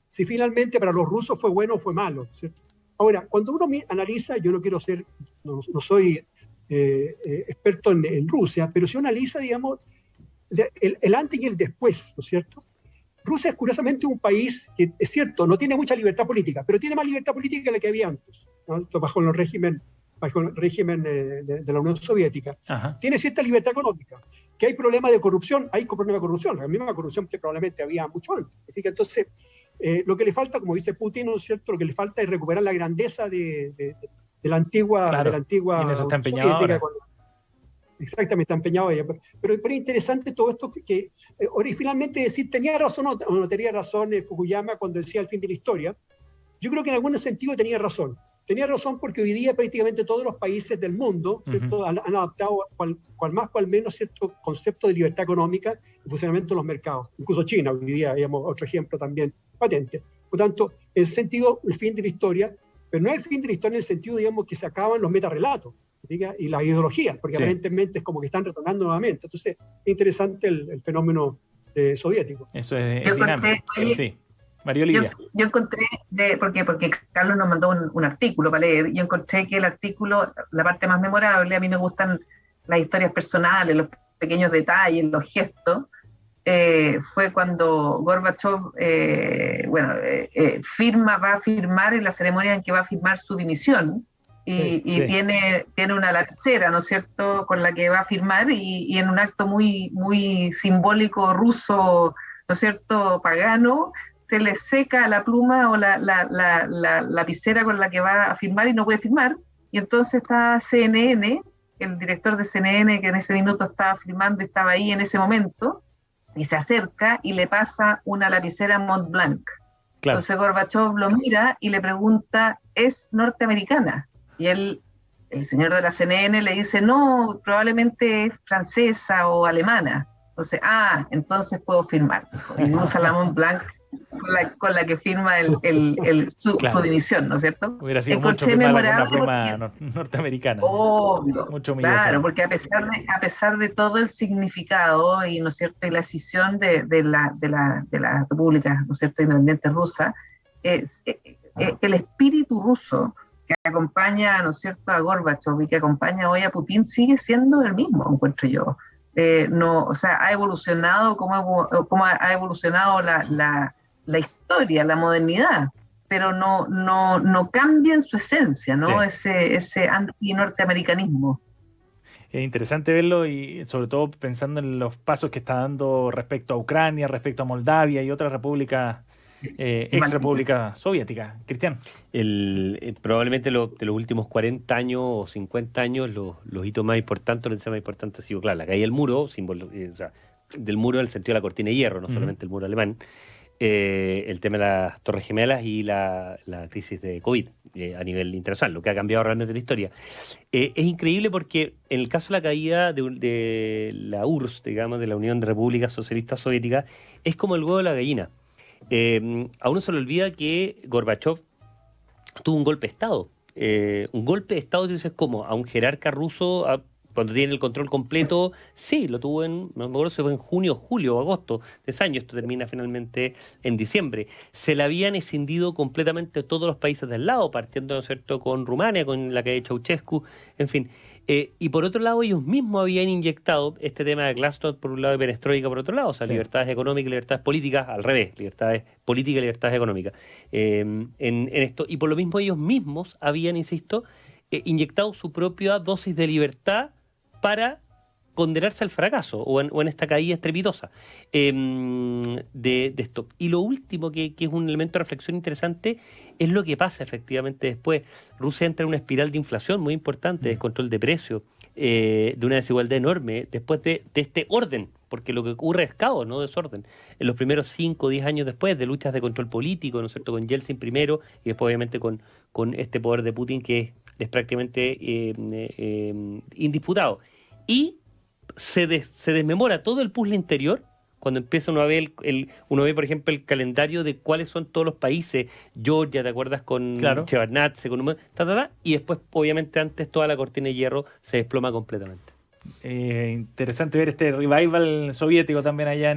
si finalmente para los rusos fue bueno o fue malo, ¿cierto? Ahora, cuando uno analiza, yo no soy experto en Rusia, pero si uno analiza, digamos, el antes y el después, ¿no es cierto? Rusia es curiosamente un país que, es cierto, no tiene mucha libertad política, pero tiene más libertad política que la que había antes, ¿no? Bajo el régimen de la Unión Soviética. Tiene cierta libertad económica. Que hay problemas de corrupción, la misma corrupción que probablemente había mucho antes. Entonces, lo que le falta, como dice Putin, ¿no es cierto?, lo que le falta es recuperar la grandeza de la antigua, claro, de la antigua y en eso está empeñado ahora. Exactamente, está empeñado ella. Pero es interesante todo esto que y finalmente decir, ¿tenía razón o no tenía razón Fukuyama cuando decía el fin de la historia? Yo creo que en algún sentido tenía razón. Tenía razón porque hoy día prácticamente todos los países del mundo, ¿cierto?, han adaptado cual más cual menos cierto concepto de libertad económica y funcionamiento de los mercados. Incluso China, hoy día, digamos, otro ejemplo también patente. Por tanto, en ese sentido, el fin de la historia, pero no es el fin de la historia en el sentido, digamos, que se acaban los metarrelatos, ¿diga?, y las ideologías, porque aparentemente es como que están retornando nuevamente. Entonces, es interesante el fenómeno soviético. Eso es dinámico. Sí. María Olivia. Yo encontré, porque Carlos nos mandó un artículo para leer, yo encontré que el artículo, la parte más memorable, a mí me gustan las historias personales, los pequeños detalles, los gestos, fue cuando Gorbachev va a firmar en la ceremonia en que va a firmar su dimisión, y tiene una lapicera, ¿no es cierto?, con la que va a firmar, y en un acto muy, muy simbólico ruso, ¿no es cierto?, pagano, se le seca la pluma o la lapicera con la que va a firmar y no puede firmar, y entonces está CNN, el director de CNN que en ese minuto estaba filmando, estaba ahí en ese momento, y se acerca y le pasa una lapicera Montblanc. Claro. Entonces Gorbachev lo mira y le pregunta, ¿es norteamericana? Y el señor de la CNN le dice, no, probablemente es francesa o alemana. Entonces puedo firmar. Y usa la Montblanc con la que firma su dimisión, ¿no es cierto? Hubiera sido mucho firmarla con una pluma norteamericana. Obvio, mucho claro, porque a pesar de todo el significado y, ¿no es cierto?, y la escisión de la República, ¿no es cierto?, independiente rusa, el espíritu ruso que acompaña, ¿no es cierto?, a Gorbachev y que acompaña hoy a Putin sigue siendo el mismo, encuentro yo. Ha evolucionado como ha evolucionado la historia, la modernidad, pero no cambia en su esencia, ¿no? Ese anti-norteamericanismo. Es interesante verlo, y sobre todo pensando en los pasos que está dando respecto a Ucrania, respecto a Moldavia y otras repúblicas, ex-república soviética. Cristian. Probablemente de los últimos 40 años o 50 años, los hitos más importantes, los más importantes ha sido, claro, la caída del muro, símbolo, del muro en el sentido de la cortina de hierro, no solamente el muro alemán, el tema de las Torres Gemelas y la crisis de COVID a nivel internacional, lo que ha cambiado realmente la historia. Es increíble porque en el caso de la caída de la URSS, digamos, de la Unión de Repúblicas Socialistas Soviéticas, es como el huevo de la gallina. A uno se le olvida que Gorbachev tuvo un golpe de Estado. Un golpe de Estado, tú dices, ¿cómo? A un jerarca ruso, cuando tiene el control completo, sí, lo tuvo no me acuerdo si fue en junio, julio o agosto de ese año. Esto termina finalmente en diciembre. Se le habían escindido completamente todos los países del lado, partiendo, ¿no es cierto?, con Rumania, con la que ha hecho Ceausescu, en fin. Y por otro lado, ellos mismos habían inyectado este tema de Glasnost por un lado y perestroika por otro lado, o sea, libertades económicas y libertades políticas, al revés, libertades políticas y libertades económicas. En esto, y por lo mismo ellos mismos habían, insisto, inyectado su propia dosis de libertad para condenarse al fracaso o en esta caída estrepitosa de esto. Y lo último, que es un elemento de reflexión interesante, es lo que pasa efectivamente después. Rusia entra en una espiral de inflación muy importante, de descontrol de precios, de una desigualdad enorme después de este orden, porque lo que ocurre es caos, no desorden. En los primeros 5 o 10 años después de luchas de control político, ¿no es cierto?, con Yeltsin primero y después obviamente con este poder de Putin que es prácticamente indisputado. Y se desmemora todo el puzzle interior cuando empieza uno a ver uno ve, por ejemplo, el calendario de cuáles son todos los países. Georgia, ¿te acuerdas? Con Shevardnadze, y después, obviamente, antes toda la cortina de hierro se desploma completamente. Interesante ver este revival soviético también allá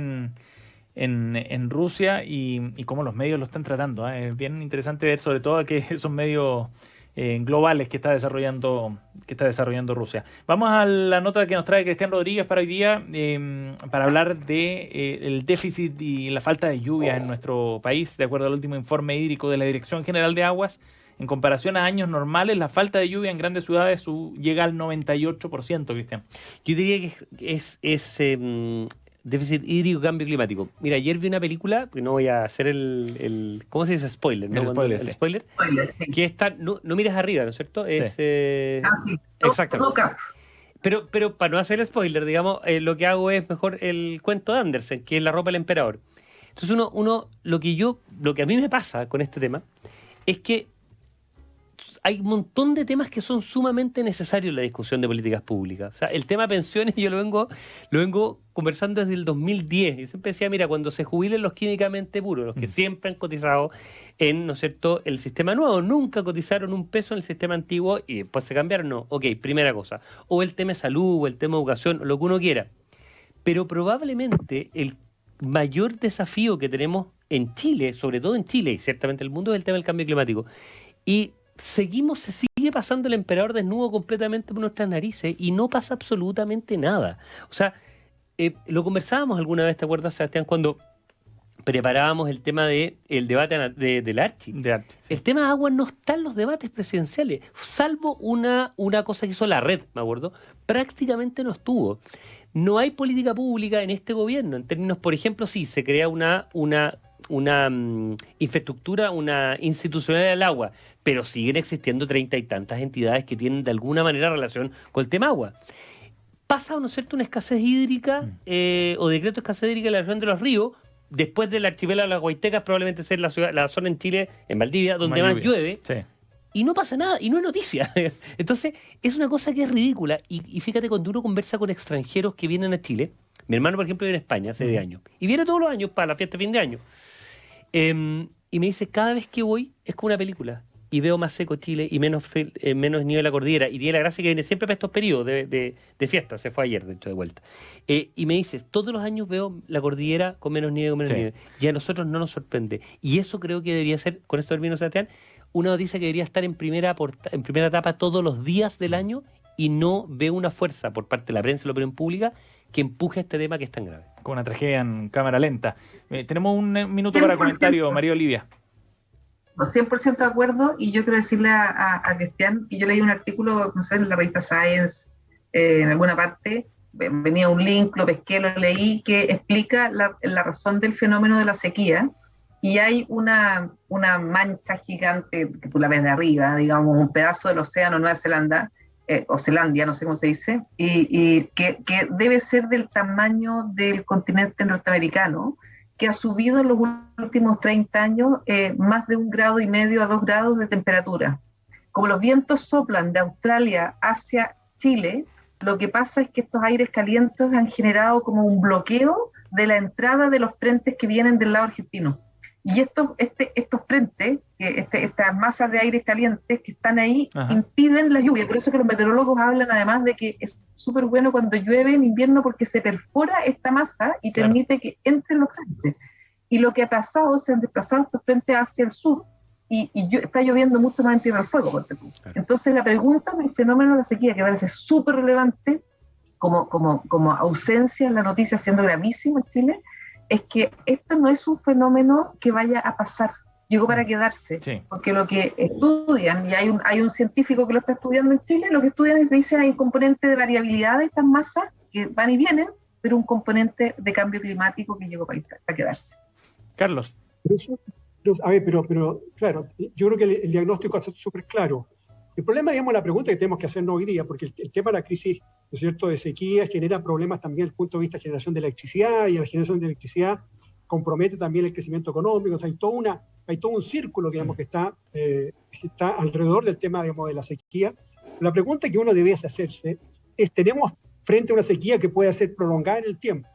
en Rusia y cómo los medios lo están tratando. Es bien interesante ver, sobre todo, que esos medios globales que está desarrollando Rusia. Vamos a la nota que nos trae Cristian Rodríguez para hoy día, para hablar de el déficit y la falta de lluvias en nuestro país. De acuerdo al último informe hídrico de la Dirección General de Aguas, en comparación a años normales, la falta de lluvia en grandes ciudades llega al 98%, Cristian. Yo diría que es déficit hídrico y cambio climático. Mira, ayer vi una película, que no voy a hacer el ¿cómo se dice? Spoiler, ¿no? El spoiler. Sí. Que está, no mires arriba, ¿no es cierto? Es, sí. Exactamente. Pero para no hacer el spoiler, digamos, lo que hago es mejor el cuento de Andersen, que es La ropa del emperador. Entonces lo que a mí me pasa con este tema es que hay un montón de temas que son sumamente necesarios en la discusión de políticas públicas. O sea, el tema pensiones yo lo vengo conversando desde el 2010. Yo siempre decía, mira, cuando se jubilen los químicamente puros, los que siempre han cotizado en, ¿no es cierto?, el sistema nuevo, nunca cotizaron un peso en el sistema antiguo y después se cambiaron, no. Ok, primera cosa. O el tema de salud, o el tema de educación, lo que uno quiera. Pero probablemente el mayor desafío que tenemos en Chile, sobre todo en Chile y ciertamente en el mundo, es el tema del cambio climático. Y se sigue pasando el emperador desnudo completamente por nuestras narices y no pasa absolutamente nada. O sea, lo conversábamos alguna vez, ¿te acuerdas, Sebastián, cuando preparábamos el tema del debate del Archi? Sí. El tema de agua no está en los debates presidenciales, salvo una cosa que hizo la red, me acuerdo, prácticamente no estuvo. No hay política pública en este gobierno, en términos, por ejemplo, sí, se crea una infraestructura, una institucional del agua, pero siguen existiendo 30 y tantas entidades que tienen de alguna manera relación con el tema agua. Pasa, ¿no es cierto?, una escasez hídrica o decreto de escasez hídrica en la región de los ríos, después del archipiélago de las Guaitecas, probablemente sea la zona en Chile, en Valdivia, donde más llueve, y no pasa nada, y no es noticia. Entonces, es una cosa que es ridícula, y fíjate, cuando uno conversa con extranjeros que vienen a Chile, mi hermano, por ejemplo, vive en España hace 10 años, y viene todos los años para la fiesta de fin de año, y me dice, cada vez que voy es como una película, y veo más seco Chile y menos nieve de la cordillera, y tiene la gracia que viene siempre para estos periodos de fiesta, se fue ayer de hecho de vuelta, y me dice, todos los años veo la cordillera con menos nieve, y a nosotros no nos sorprende, y eso creo que debería ser, con esto termino, Sebastián, una noticia que debería estar en primera etapa todos los días del año, y no veo una fuerza por parte de la prensa y la opinión pública que empuje este tema que es tan grave. Con una tragedia en cámara lenta. Tenemos un minuto para comentario, María Olivia. 100% de acuerdo, y yo quiero decirle a Cristian, y yo leí un artículo, no sé, en la revista Science, en alguna parte, venía un link, lo pesqué, lo leí, que explica la razón del fenómeno de la sequía, y hay una mancha gigante, que tú la ves de arriba, digamos, un pedazo del océano Nueva Zelanda, o Zelandia, no sé cómo se dice, y que debe ser del tamaño del continente norteamericano, que ha subido en los últimos 30 años más de 1,5 grados a 2 grados de temperatura. Como los vientos soplan de Australia hacia Chile, lo que pasa es que estos aires calientes han generado como un bloqueo de la entrada de los frentes que vienen del lado argentino. Y estos frentes, estas masas de aire calientes que están ahí, impiden la lluvia. Por eso que los meteorólogos hablan además de que es súper bueno cuando llueve en invierno, porque se perfora esta masa y permite que entren los frentes. Y lo que ha pasado, se han desplazado estos frentes hacia el sur y está lloviendo mucho más en Tierra del Fuego. Claro. Entonces la pregunta del fenómeno de la sequía, que parece súper relevante, como ausencia en la noticia, siendo gravísimo en Chile, es que esto no es un fenómeno que vaya a pasar, llegó para quedarse, porque lo que estudian, y hay un científico que lo está estudiando en Chile, lo que estudian es que dice hay un componente de variabilidad de estas masas que van y vienen, pero un componente de cambio climático que llegó para quedarse. Carlos. Pero claro, yo creo que el diagnóstico es súper claro. El problema, digamos, la pregunta que tenemos que hacernos hoy día, porque el tema de la crisis, ¿no es cierto?, de sequía genera problemas también desde el punto de vista de generación de electricidad, y la generación de electricidad compromete también el crecimiento económico. O sea, hay todo un círculo, digamos, que está alrededor del tema, digamos, de la sequía. La pregunta que uno debe hacerse es, ¿tenemos frente a una sequía que puede ser prolongada en el tiempo?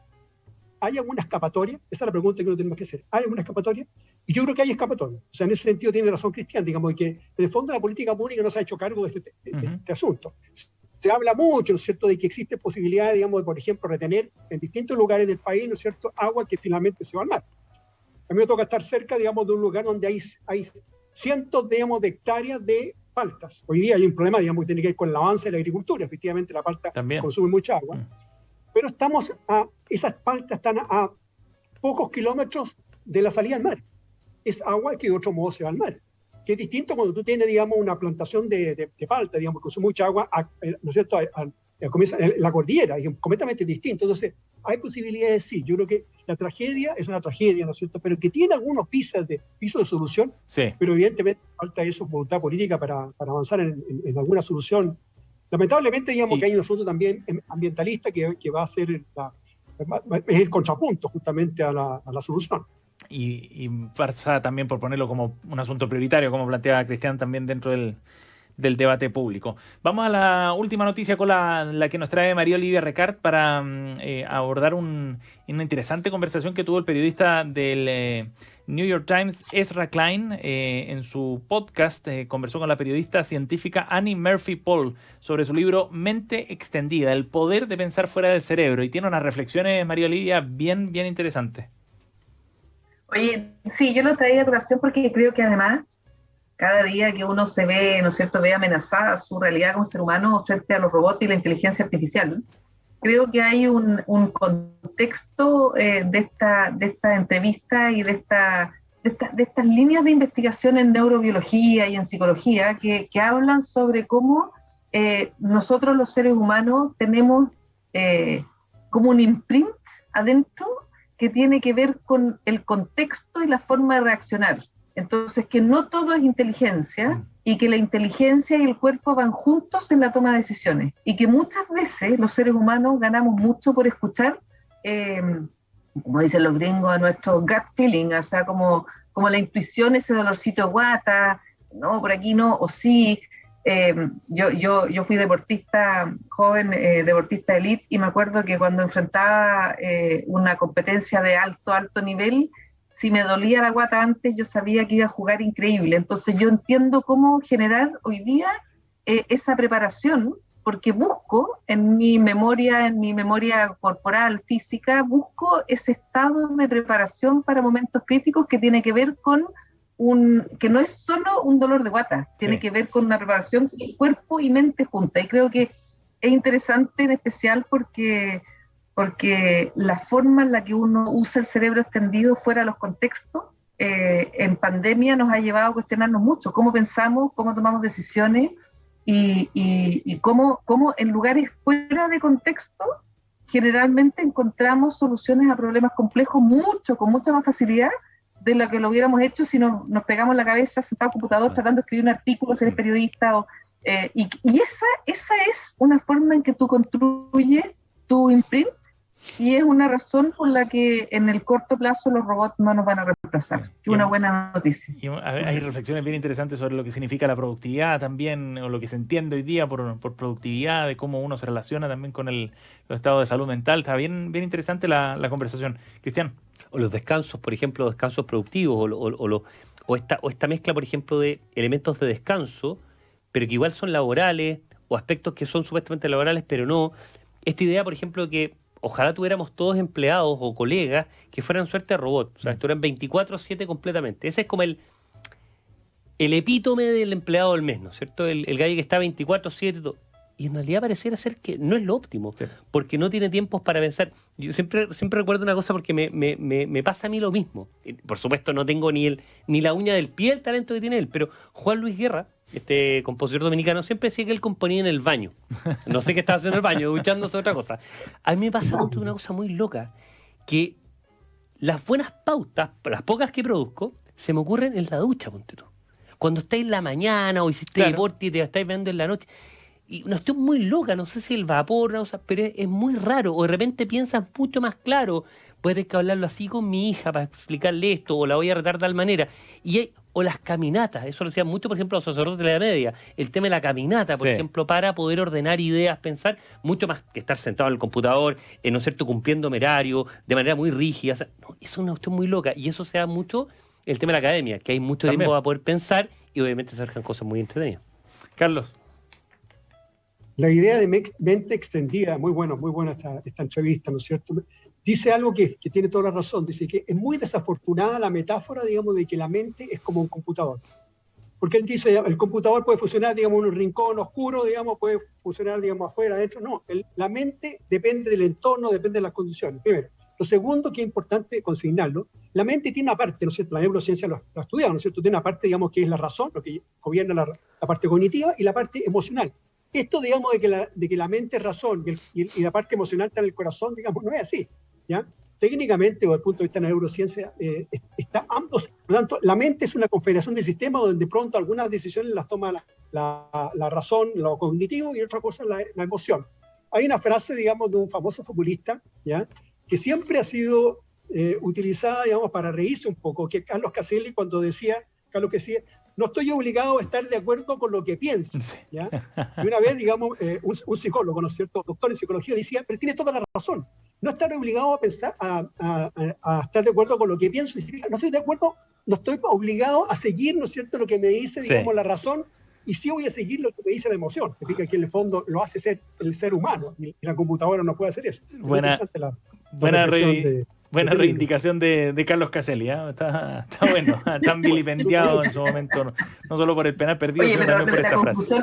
¿Hay alguna escapatoria? Esa es la pregunta que uno tenemos que hacer. ¿Hay alguna escapatoria? Y yo creo que hay escapatoria. O sea, en ese sentido tiene razón Cristian, digamos, que en el fondo la política pública no se ha hecho cargo de este asunto. Se habla mucho, ¿no es cierto?, de que existe posibilidad, digamos, de, por ejemplo, retener en distintos lugares del país, ¿no es cierto?, agua que finalmente se va al mar. A mí me toca estar cerca, digamos, de un lugar donde hay cientos, digamos, de hectáreas de paltas. Hoy día hay un problema, digamos, que tiene que ver con el avance de la agricultura. Efectivamente, la palta consume mucha agua. Pero esas paltas están a pocos kilómetros de la salida al mar. Es agua que de otro modo se va al mar. Que es distinto cuando tú tienes, digamos, una plantación de palta, digamos, que consume mucha agua, ¿no es cierto?, la cordillera, digamos, completamente distinto. Entonces, hay posibilidades, sí. Yo creo que la tragedia es una tragedia, ¿no es cierto?, pero que tiene algunos pisos de solución, pero evidentemente falta eso, voluntad política para avanzar en alguna solución. Lamentablemente, digamos, que hay un asunto también ambientalista que va a ser es el contrapunto justamente a la solución. Y pasa también por ponerlo como un asunto prioritario, como planteaba Cristian también dentro del debate público. Vamos a la última noticia con la que nos trae María Olivia Recart para abordar una interesante conversación que tuvo el periodista del New York Times, Ezra Klein, en su podcast. Conversó con la periodista científica Annie Murphy Paul sobre su libro Mente Extendida, el poder de pensar fuera del cerebro, y tiene unas reflexiones, María Olivia, bien interesantes. Oye, sí, yo lo traía a colación porque creo que además cada día que uno se ve, ¿no es cierto?, ve amenazada su realidad como ser humano frente a los robots y la inteligencia artificial, creo que hay un contexto de esta entrevista y de estas líneas de investigación en neurobiología y en psicología que hablan sobre cómo nosotros los seres humanos tenemos como un imprint adentro que tiene que ver con el contexto y la forma de reaccionar. Entonces, que no todo es inteligencia y que la inteligencia y el cuerpo van juntos en la toma de decisiones. Y que muchas veces los seres humanos ganamos mucho por escuchar, como dicen los gringos, a nuestro gut feeling, o sea, como la intuición, ese dolorcito de guata, no, por aquí no, o sí. Yo fui deportista joven, deportista elite, y me acuerdo que cuando enfrentaba una competencia de alto nivel, si me dolía la guata antes, yo sabía que iba a jugar increíble. Entonces yo entiendo cómo generar hoy día esa preparación, porque busco en mi memoria corporal, física, busco ese estado de preparación para momentos críticos que tiene que ver con que no es solo un dolor de guata, tiene que ver con una preparación cuerpo y mente junta. Y creo que es interesante en especial porque la forma en la que uno usa el cerebro extendido fuera de los contextos, en pandemia nos ha llevado a cuestionarnos mucho cómo pensamos, cómo tomamos decisiones y cómo en lugares fuera de contexto generalmente encontramos soluciones a problemas complejos con mucha más facilidad de lo que lo hubiéramos hecho si nos pegamos la cabeza sentados al computador tratando de escribir un artículo, ser periodista. Y esa es una forma en que tú construyes tu imprint y es una razón por la que en el corto plazo los robots no nos van a reemplazar. Es una buena noticia. Y hay reflexiones bien interesantes sobre lo que significa la productividad también, o lo que se entiende hoy día por productividad, de cómo uno se relaciona también con el estado de salud mental. Está bien interesante la conversación. Cristian. O los descansos, por ejemplo, descansos productivos, o esta mezcla, por ejemplo, de elementos de descanso, pero que igual son laborales, o aspectos que son supuestamente laborales, pero no. Esta idea, por ejemplo, que ojalá tuviéramos todos empleados o colegas que fueran suerte de robot. O sea, esto eran 24/7 completamente. Ese es como el epítome del empleado del mes, ¿no es cierto? El gallo que está 24/7 todo. Y en realidad pareciera ser que no es lo óptimo, porque no tiene tiempos para pensar. Yo siempre recuerdo una cosa porque me pasa a mí lo mismo. Por supuesto no tengo ni la uña del pie el talento que tiene él, pero Juan Luis Guerra, este compositor dominicano, siempre decía que él componía en el baño. No sé qué estaba haciendo en el baño, duchándose otra cosa. A mí me pasa una cosa muy loca, que las buenas pautas, las pocas que produzco, se me ocurren en la ducha, ponte tú. Cuando estáis en la mañana o hiciste deporte y te estáis viendo en la noche. Y no estoy muy loca, no sé si el vapor, no, o sea, pero es muy raro. O de repente piensas mucho más claro. Puedes que hablarlo así con mi hija para explicarle esto, o la voy a retar de tal manera. O las caminatas, eso lo decían mucho, por ejemplo, los sacerdotes de la Edad Media. El tema de la caminata, por ejemplo, para poder ordenar ideas, pensar, mucho más que estar sentado en el computador, ¿no es cierto?, cumpliendo horario, de manera muy rígida. O sea, no, eso es una cuestión muy loca. Y eso se da mucho el tema de la academia, que hay mucho tiempo para poder pensar y obviamente se surgen cosas muy entretenidas. Carlos. La idea de mente extendida, muy buena esta entrevista, ¿no es cierto? Dice algo que tiene toda la razón. Dice que es muy desafortunada la metáfora, digamos, de que la mente es como un computador. Porque él dice, el computador puede funcionar, digamos, en un rincón oscuro, digamos, puede funcionar, digamos, afuera, adentro. No, la mente depende del entorno, depende de las condiciones. Primero. Lo segundo, que es importante consignarlo, la mente tiene una parte, ¿no es cierto? La neurociencia lo ha estudiado, ¿no es cierto? Tiene una parte, digamos, que es la razón, lo que gobierna la parte cognitiva, y la parte emocional. Esto, digamos, de que la mente es razón y la parte emocional está en el corazón, digamos, no es así, ¿ya? Técnicamente, o desde el punto de vista de la neurociencia, está ambos. Por lo tanto, la mente es una confederación de sistemas donde de pronto algunas decisiones las toma la razón, lo cognitivo, y otra cosa la emoción. Hay una frase, digamos, de un famoso futbolista, ¿ya?, que siempre ha sido utilizada, digamos, para reírse un poco, que Carlos Caselli, cuando decía, no estoy obligado a estar de acuerdo con lo que pienso, ¿ya? Y una vez, digamos, un psicólogo, ¿no es cierto?, doctor en psicología, decía, pero tiene toda la razón. No estar obligado a pensar, a estar de acuerdo con lo que pienso, significa, no estoy de acuerdo, no estoy obligado a seguir, ¿no es cierto?, lo que me dice, digamos, la razón, y sí voy a seguir lo que me dice la emoción. Significa que en el fondo lo hace ser el ser humano, y la computadora no puede hacer eso. Buena reivindicación de Carlos Caselli, ¿eh? Está bueno, tan vilipendiado en su momento, no solo por el penal perdido, sino también por esta frase.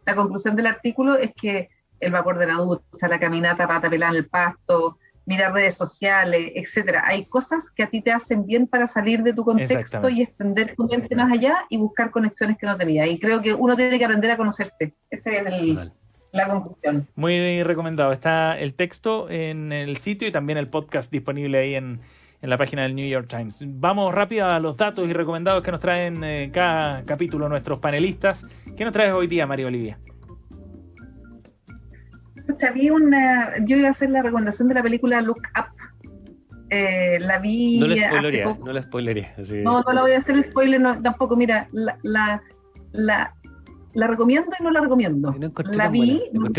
La conclusión del artículo es que el vapor de la ducha, la caminata, pata pelada en el pasto, mirar redes sociales, etcétera, hay cosas que a ti te hacen bien para salir de tu contexto y extender tu mente más allá y buscar conexiones que no tenías. Y creo que uno tiene que aprender a conocerse. Ese es la conclusión. Muy recomendado. Está el texto en el sitio y también el podcast disponible ahí en la página del New York Times. Vamos rápido a los datos y recomendados que nos traen cada capítulo nuestros panelistas. ¿Qué nos traes hoy día, María Olivia? Yo iba a hacer la recomendación de la película Look Up. La vi hace poco. No la spoilería. No la voy a hacer el spoiler, tampoco. Mira, la recomiendo y no la recomiendo. La vi. La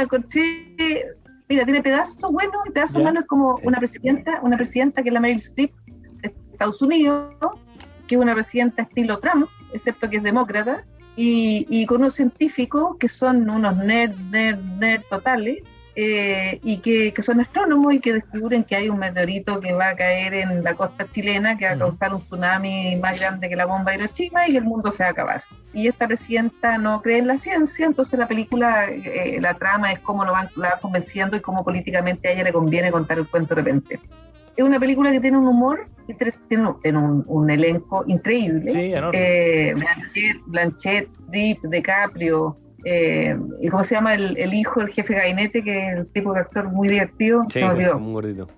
encontré. Mira, tiene pedazos buenos y pedazos malos. Es como una presidenta que es la Meryl Streep de Estados Unidos, que es una presidenta estilo Trump, excepto que es demócrata. Y con unos científicos que son unos nerd totales, y que son astrónomos y que descubren que hay un meteorito que va a caer en la costa chilena, que va a causar un tsunami más grande que la bomba de Hiroshima y que el mundo se va a acabar. Y esta presidenta no cree en la ciencia, entonces la película, la trama es cómo la va convenciendo y cómo políticamente a ella le conviene contar el cuento de repente. Es una película que tiene un humor, tiene un elenco increíble. Sí, Blanchett, Streep, DiCaprio, y ¿cómo se llama el hijo del jefe de gabinete, que es el tipo de actor muy divertido? Sí, se me olvidó. Un gordito.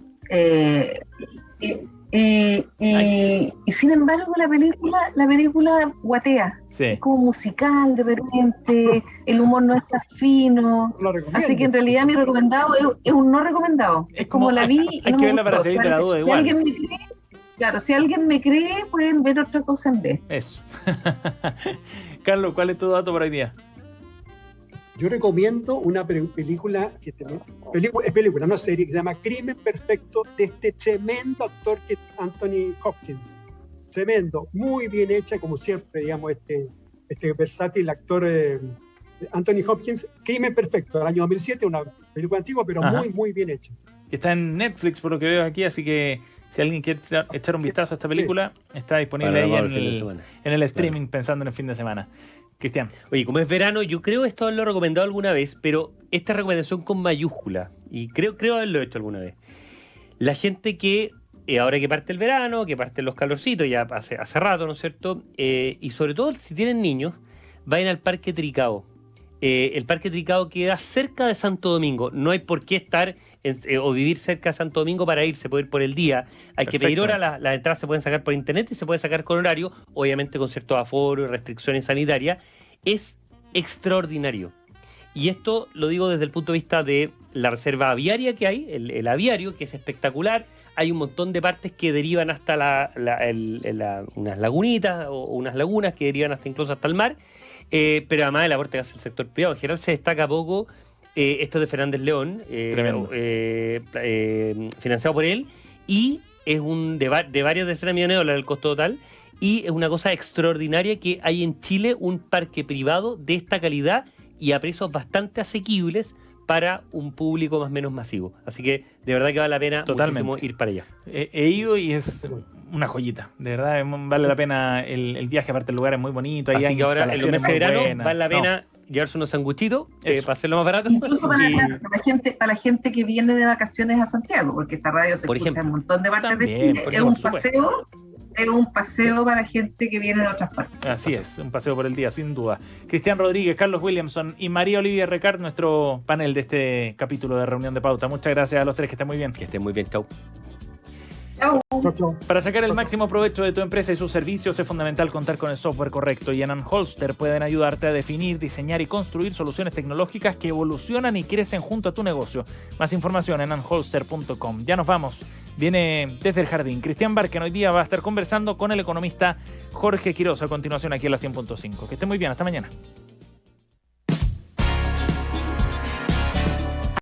Y sin embargo la película guatea, sí. Es como musical de repente, el humor no es tan fino, así que en realidad mi recomendado es un no recomendado, es como la vi y hay no que me verla para gustó. seguir de la duda igual. Si alguien me cree, pueden ver otra cosa en vez. Eso. Carlos, ¿cuál es tu dato para hoy día? Yo recomiendo una película, no serie, que se llama Crimen Perfecto, de este tremendo actor que es Anthony Hopkins. Tremendo, muy bien hecha, como siempre, digamos, este versátil actor Anthony Hopkins. Crimen Perfecto, del año 2007, una película antigua, pero muy bien hecha. Que está en Netflix, por lo que veo aquí, así que si alguien quiere echar un vistazo a esta película, está disponible ahí en el streaming, pensando en el fin de semana. Cristian. Oye, como es verano, yo creo esto haberlo recomendado alguna vez, pero esta recomendación con mayúscula, y creo haberlo hecho alguna vez. La gente que, ahora que parte el verano, que parten los calorcitos, ya hace rato, ¿no es cierto? Y sobre todo si tienen niños, vayan al Parque Tricao. El Parque Tricao queda cerca de Santo Domingo. No hay por qué estar o vivir cerca de Santo Domingo para ir, se puede ir por el día. Hay que pedir hora, las entradas se pueden sacar por internet y se puede sacar con horario, obviamente con ciertos aforos y restricciones sanitarias. Es extraordinario. Y esto lo digo desde el punto de vista de la reserva aviaria que hay, el aviario, que es espectacular. Hay un montón de partes que derivan hasta unas lagunitas o unas lagunas que derivan incluso hasta el mar. Pero además el aporte que hace el sector privado. En general se destaca poco esto de Fernández León, financiado por él, y es de varias decenas de millones de dólares el costo total, y es una cosa extraordinaria que hay en Chile un parque privado de esta calidad y a precios bastante asequibles para un público más o menos masivo. Así que de verdad que vale la pena muchísimo ir para allá. He ido y es una joyita, de verdad vale la pena el viaje, aparte el lugar es muy bonito. Así que ahora en los meses de verano vale la pena llevarse unos sanguchitos para hacerlo más barato. Incluso para la gente que viene de vacaciones a Santiago, porque esta radio se escucha en un montón de partes de Chile. Es un paseo para gente que viene de otras partes. Así es, un paseo por el día, sin duda. Cristian Rodríguez, Carlos Williamson y María Olivia Recart, nuestro panel de este capítulo de Reunión de Pauta. Muchas gracias a los tres, que estén muy bien. Que estén muy bien, chau. Para sacar el máximo provecho de tu empresa y sus servicios es fundamental contar con el software correcto, y en Anholster pueden ayudarte a definir, diseñar y construir soluciones tecnológicas que evolucionan y crecen junto a tu negocio. Más información en anholster.com. Ya nos vamos. Viene desde el jardín Cristian Barken. Hoy día va a estar conversando con el economista Jorge Quiroz a continuación aquí en la 100.5. Que esté muy bien, hasta mañana.